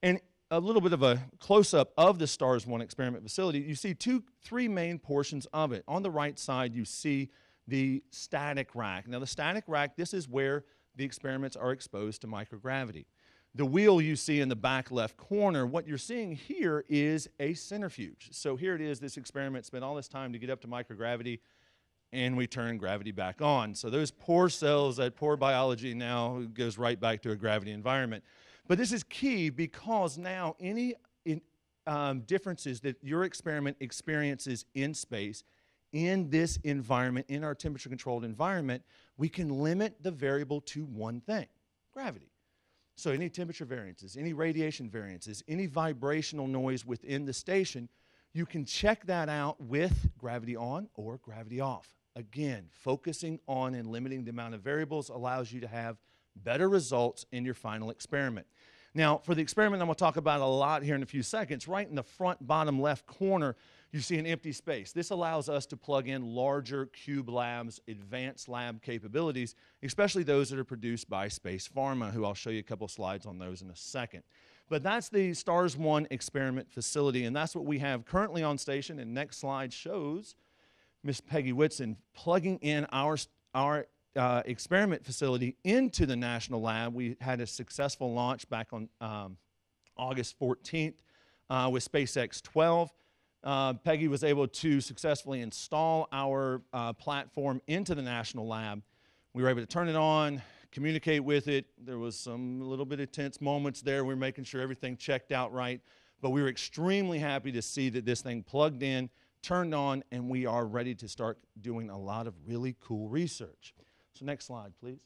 And a little bit of a close-up of the STARS-1 experiment facility. You see three main portions of it. On the right side, you see the static rack. Now, the static rack, this is where the experiments are exposed to microgravity. The wheel you see in the back left corner, what you're seeing here is a centrifuge. So here it is, this experiment spent all this time to get up to microgravity, and we turn gravity back on. So those poor cells, that poor biology now goes right back to a gravity environment. But this is key because now any differences that your experiment experiences in space, in this environment, in our temperature-controlled environment, we can limit the variable to one thing, gravity. So any temperature variances, any radiation variances, any vibrational noise within the station, you can check that out with gravity on or gravity off. Again, focusing on and limiting the amount of variables allows you to have better results in your final experiment. Now, for the experiment I'm going to talk about a lot here in a few seconds, right in the front bottom left corner, you see an empty space. This allows us to plug in larger cube labs, advanced lab capabilities, especially those that are produced by Space Pharma, who I'll show you a couple slides on those in a second. But that's the STARS-1 experiment facility, and that's what we have currently on station. And next slide shows Miss Peggy Whitson plugging in our experiment facility into the National Lab. We had a successful launch back on August 14th with SpaceX 12. Peggy was able to successfully install our platform into the National Lab. We were able to turn it on, communicate with it. There was some little bit of tense moments there. We were making sure everything checked out right. But we were extremely happy to see that this thing plugged in, turned on, and we are ready to start doing a lot of really cool research. So next slide, please.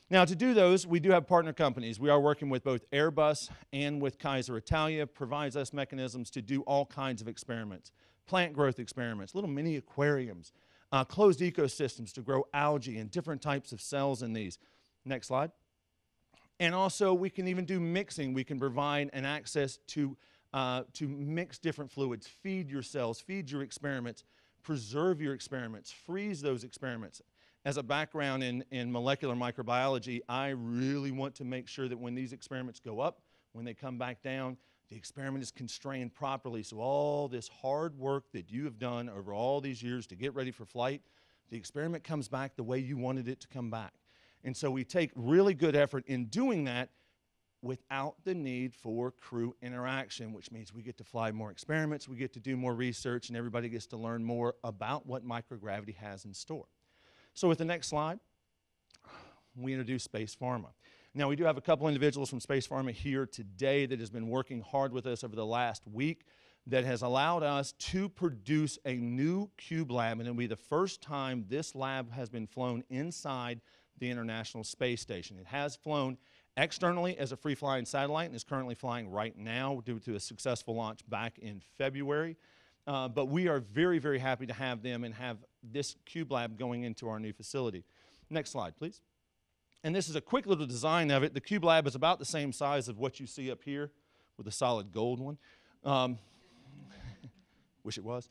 Now, to do those, we do have partner companies. We are working with both Airbus and with Kaiser Italia, provides us mechanisms to do all kinds of experiments, plant growth experiments, little mini aquariums, closed ecosystems to grow algae and different types of cells in these. Next slide. And also, we can even do mixing. We can provide an access to mix different fluids, feed your cells, feed your experiments, preserve your experiments, freeze those experiments. As a background in molecular microbiology, I really want to make sure that when these experiments go up, when they come back down, the experiment is constrained properly. So all this hard work that you have done over all these years to get ready for flight, the experiment comes back the way you wanted it to come back. And so we take really good effort in doing that without the need for crew interaction, which means we get to fly more experiments, we get to do more research, and everybody gets to learn more about what microgravity has in store. So with the next slide, we introduce Space Pharma. Now, we do have a couple individuals from Space Pharma here today that has been working hard with us over the last week that has allowed us to produce a new Cube lab, and it'll be the first time this lab has been flown inside the International Space Station. It has flown externally as a free-flying satellite and is currently flying right now due to a successful launch back in February. But we are very, very happy to have them and have this Cube lab going into our new facility. Next slide, please. And this is a quick little design of it. The Cube lab is about the same size of what you see up here with the solid gold one. Wish it was.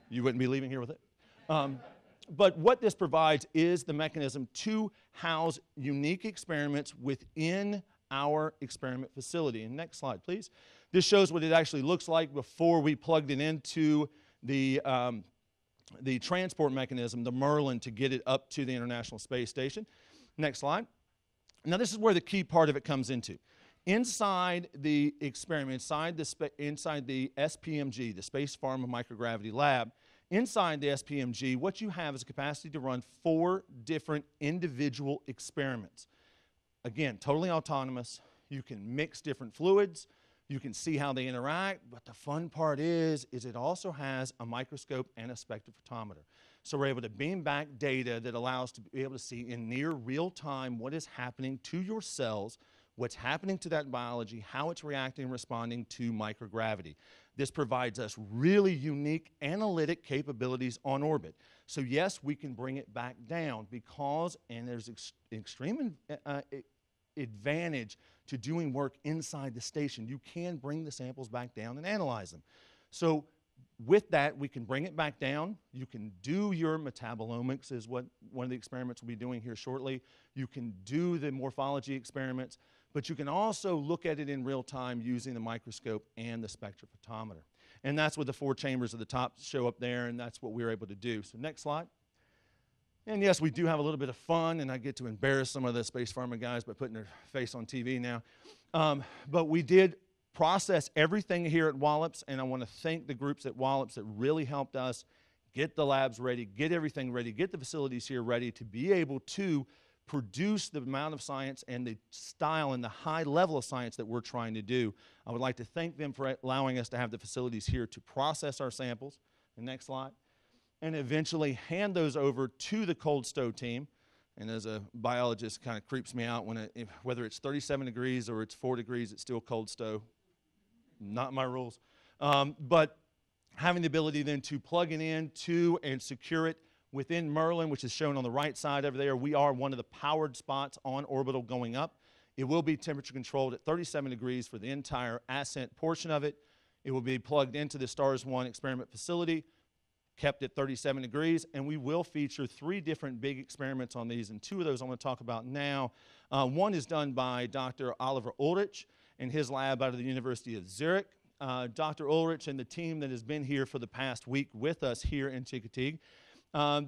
You wouldn't be leaving here with it. But what this provides is the mechanism to house unique experiments within our experiment facility. And next slide, please. This shows what it actually looks like before we plugged it into the transport mechanism, the Merlin, to get it up to the International Space Station. Next slide. Now, this is where the key part of it comes into. Inside the experiment, inside the SPMG, the Space Pharma Microgravity Lab, inside the SPMG, what you have is a capacity to run 4 different individual experiments. Again, totally autonomous. You can mix different fluids. You can see how they interact, but the fun part is it also has a microscope and a spectrophotometer. So we're able to beam back data that allows us to be able to see in near real time what is happening to your cells, what's happening to that biology, how it's reacting and responding to microgravity. This provides us really unique analytic capabilities on orbit. So yes, we can bring it back down because, and there's extreme advantage to doing work inside the station. You can bring the samples back down and analyze them. So with that, we can bring it back down. You can do your metabolomics, is what one of the experiments we'll be doing here shortly. You can do the morphology experiments, but you can also look at it in real time using the microscope and the spectrophotometer. And that's what the 4 chambers at the top show up there, and that's what we were able to do. So next slide. And yes, we do have a little bit of fun, and I get to embarrass some of the Space Pharma guys by putting their face on TV now. But we did process everything here at Wallops, and I want to thank the groups at Wallops that really helped us get the labs ready, get everything ready, get the facilities here ready to be able to produce the amount of science and the style and the high level of science that we're trying to do. I would like to thank them for allowing us to have the facilities here to process our samples. The next slide. And eventually hand those over to the cold stow team. And as a biologist, it kind of creeps me out when whether it's 37 degrees or it's 4 degrees, it's still cold stow. Not my rules. But having the ability then to plug it in to and secure it within Merlin, which is shown on the right side over there. We are one of the powered spots on orbital going up. It will be temperature controlled at 37 degrees for the entire ascent portion of it. It will be plugged into the STARS 1 experiment facility, kept at 37 degrees, and we will feature 3 different big experiments on these, and 2 of those I want to talk about now. One is done by Dr. Oliver Ulrich in his lab out of the University of Zurich. Dr. Ulrich and the team that has been here for the past week with us here in Chickateague,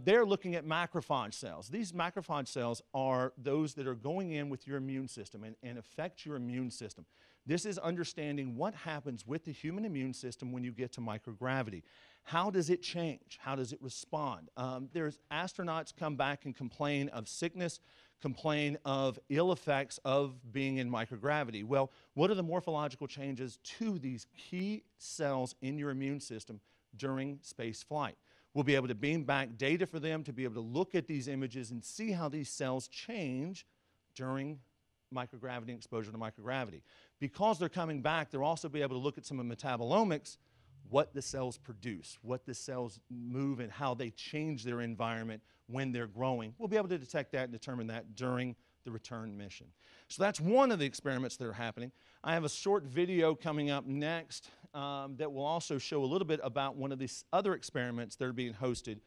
they're looking at macrophage cells. These macrophage cells are those that are going in with your immune system and affect your immune system. This is understanding what happens with the human immune system when you get to microgravity. How does it change? How does it respond? There's astronauts come back and complain of sickness, complain of ill effects of being in microgravity. Well, what are the morphological changes to these key cells in your immune system during space flight? We'll be able to beam back data for them to be able to look at these images and see how these cells change during microgravity and exposure to microgravity. Because they're coming back, they'll also be able to look at some of the metabolomics, what the cells produce, what the cells move, and how they change their environment when they're growing. We'll be able to detect that and determine that during the return mission. So that's one of the experiments that are happening. I have a short video coming up next that will also show a little bit about one of these other experiments that are being hosted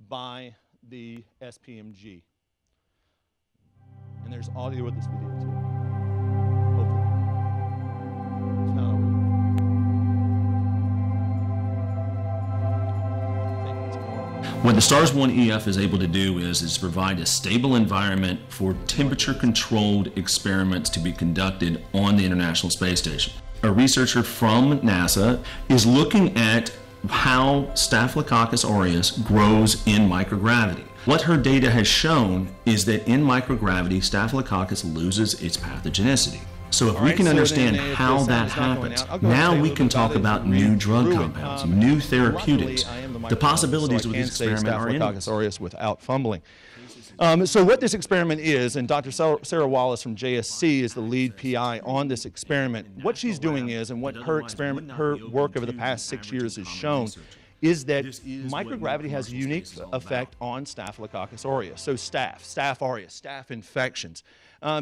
by the SPMG. And there's audio of this video too. Hopefully. It's not over. What the STARS 1 EF is able to do is provide a stable environment for temperature-controlled experiments to be conducted on the International Space Station. A researcher from NASA is looking at how Staphylococcus aureus grows in microgravity. What her data has shown is that in microgravity, Staphylococcus loses its pathogenicity. So if we can understand how that happens, now we can talk about new drug compounds, new therapeutics. The possibilities with this experiment are Staphylococcus aureus without fumbling. So what this experiment is, and Dr. Sarah Wallace from JSC is the lead PI on this experiment. What she's doing is, and what her work over the past 6 years has shown, is that microgravity has a unique effect on Staphylococcus aureus. So Staph aureus, staph infections.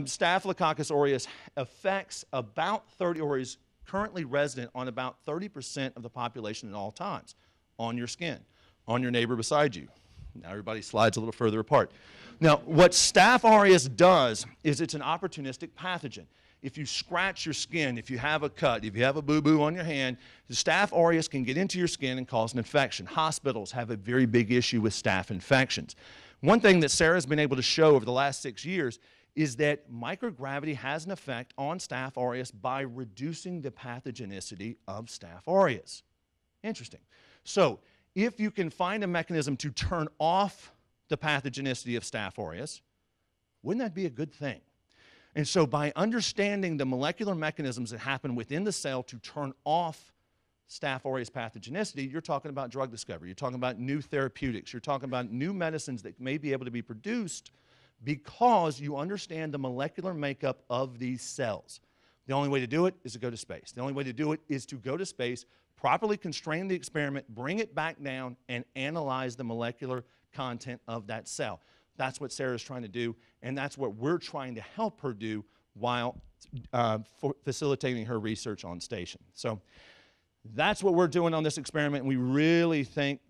Staphylococcus aureus affects about 30, or is currently resident on about 30% of the population at all times, on your skin, on your neighbor beside you. Now everybody slides a little further apart. Now, what Staph aureus does is it's an opportunistic pathogen. If you scratch your skin, if you have a cut, if you have a boo-boo on your hand, the Staph aureus can get into your skin and cause an infection. Hospitals have a very big issue with staph infections. One thing that Sarah's been able to show over the last 6 years is that microgravity has an effect on Staph aureus by reducing the pathogenicity of Staph aureus. Interesting. So, if you can find a mechanism to turn off the pathogenicity of Staph aureus, wouldn't that be a good thing? And so by understanding the molecular mechanisms that happen within the cell to turn off Staph aureus pathogenicity, you're talking about drug discovery. You're talking about new therapeutics. You're talking about new medicines that may be able to be produced because you understand the molecular makeup of these cells. The only way to do it is to go to space. The only way to do it is to go to space, properly constrain the experiment, bring it back down, and analyze the molecular content of that cell. That's what Sarah's trying to do, and that's what we're trying to help her do while facilitating her research on station. So that's what we're doing on this experiment. We really thank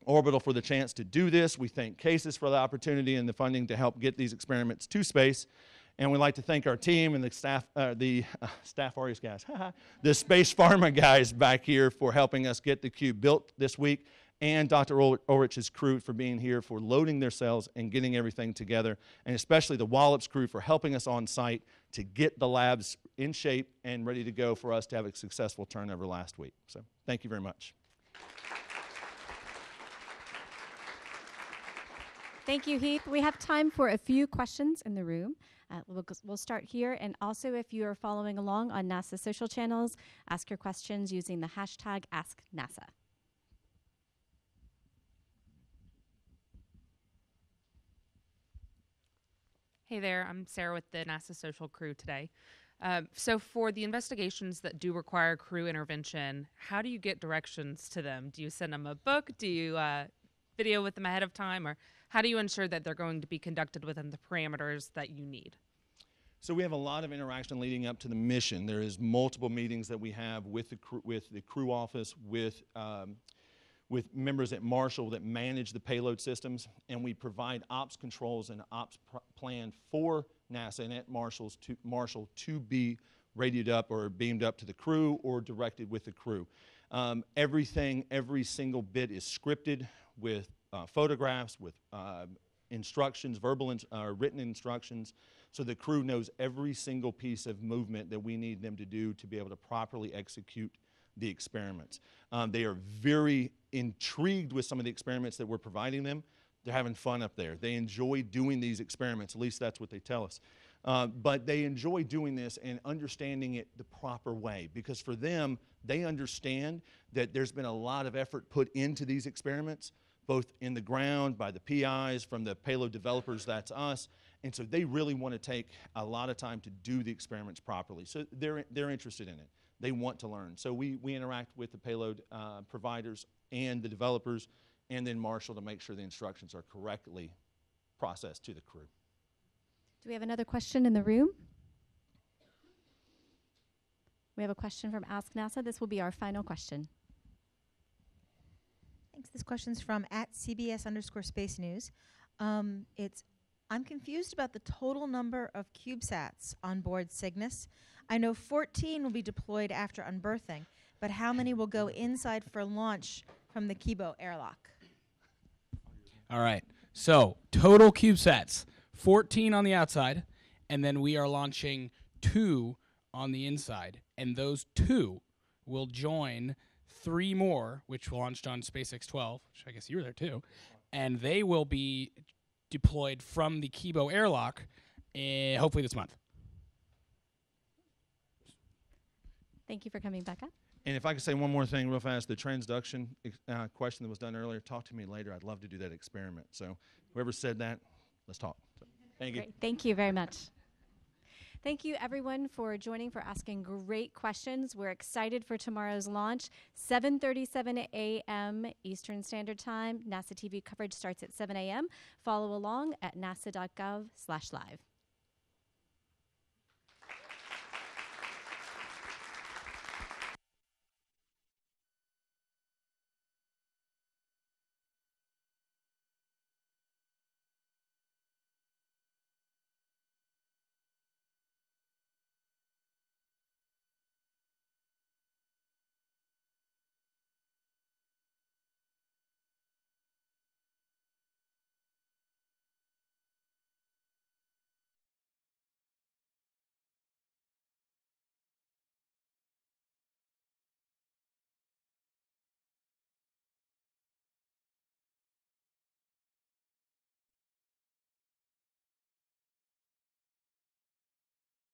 Orbital for the chance to do this. We thank Cases for the opportunity and the funding to help get these experiments to space. And we'd like to thank our team and the Staph aureus guys, the Space Pharma guys back here for helping us get the cube built this week, and Dr. Ulrich's crew for being here, for loading their cells and getting everything together, and especially the Wallops crew for helping us on site to get the labs in shape and ready to go for us to have a successful turnover last week. So thank you very much. Thank you, Heath. We have time for a few questions in the room. We'll start here, and also if you are following along on NASA social channels, ask your questions using the hashtag AskNASA. Hey there, I'm Sarah with the NASA social crew today. So for the investigations that do require crew intervention, how do you get directions to them? Do you send them a book? Do you video with them ahead of time? Or how do you ensure that they're going to be conducted within the parameters that you need? So we have a lot of interaction leading up to the mission. There is multiple meetings that we have with the crew office, with members at Marshall that manage the payload systems, and we provide ops controls and ops plan for NASA and at Marshall to be radioed up or beamed up to the crew or directed with the crew. Every single bit is scripted with photographs, with instructions, written instructions, so the crew knows every single piece of movement that we need them to do to be able to properly execute the experiments. They are very intrigued with some of the experiments that we're providing them. They're having fun up there. They enjoy doing these experiments, at least that's what they tell us. But they enjoy doing this and understanding it the proper way, because for them, they understand that there's been a lot of effort put into these experiments, both in the ground, by the PIs, from the payload developers, that's us, and so they really want to take a lot of time to do the experiments properly. So they're interested in it. They want to learn. So we interact with the payload providers and the developers, and then Marshall to make sure the instructions are correctly processed to the crew. Do we have another question in the room? We have a question from Ask NASA. This will be our final question. Thanks. This question's from @CBS_Space News. I'm confused about the total number of CubeSats on board Cygnus. I know 14 will be deployed after unberthing, but how many will go inside for launch from the Kibo airlock? All right. So total CubeSats, 14 on the outside, and then we are launching 2 on the inside, and those 2 will join 3 more, which launched on SpaceX 12, which I guess you were there too, and they will be deployed from the Kibo airlock hopefully this month. Thank you for coming back up. And if I could say one more thing real fast, the transduction question that was done earlier, talk to me later. I'd love to do that experiment. So whoever said that, let's talk. So, thank you. Great. Thank you very much. Thank you, everyone, for joining, for asking great questions. We're excited for tomorrow's launch. 7:37 a.m. Eastern Standard Time. NASA TV coverage starts at 7 a.m. Follow along at nasa.gov/live.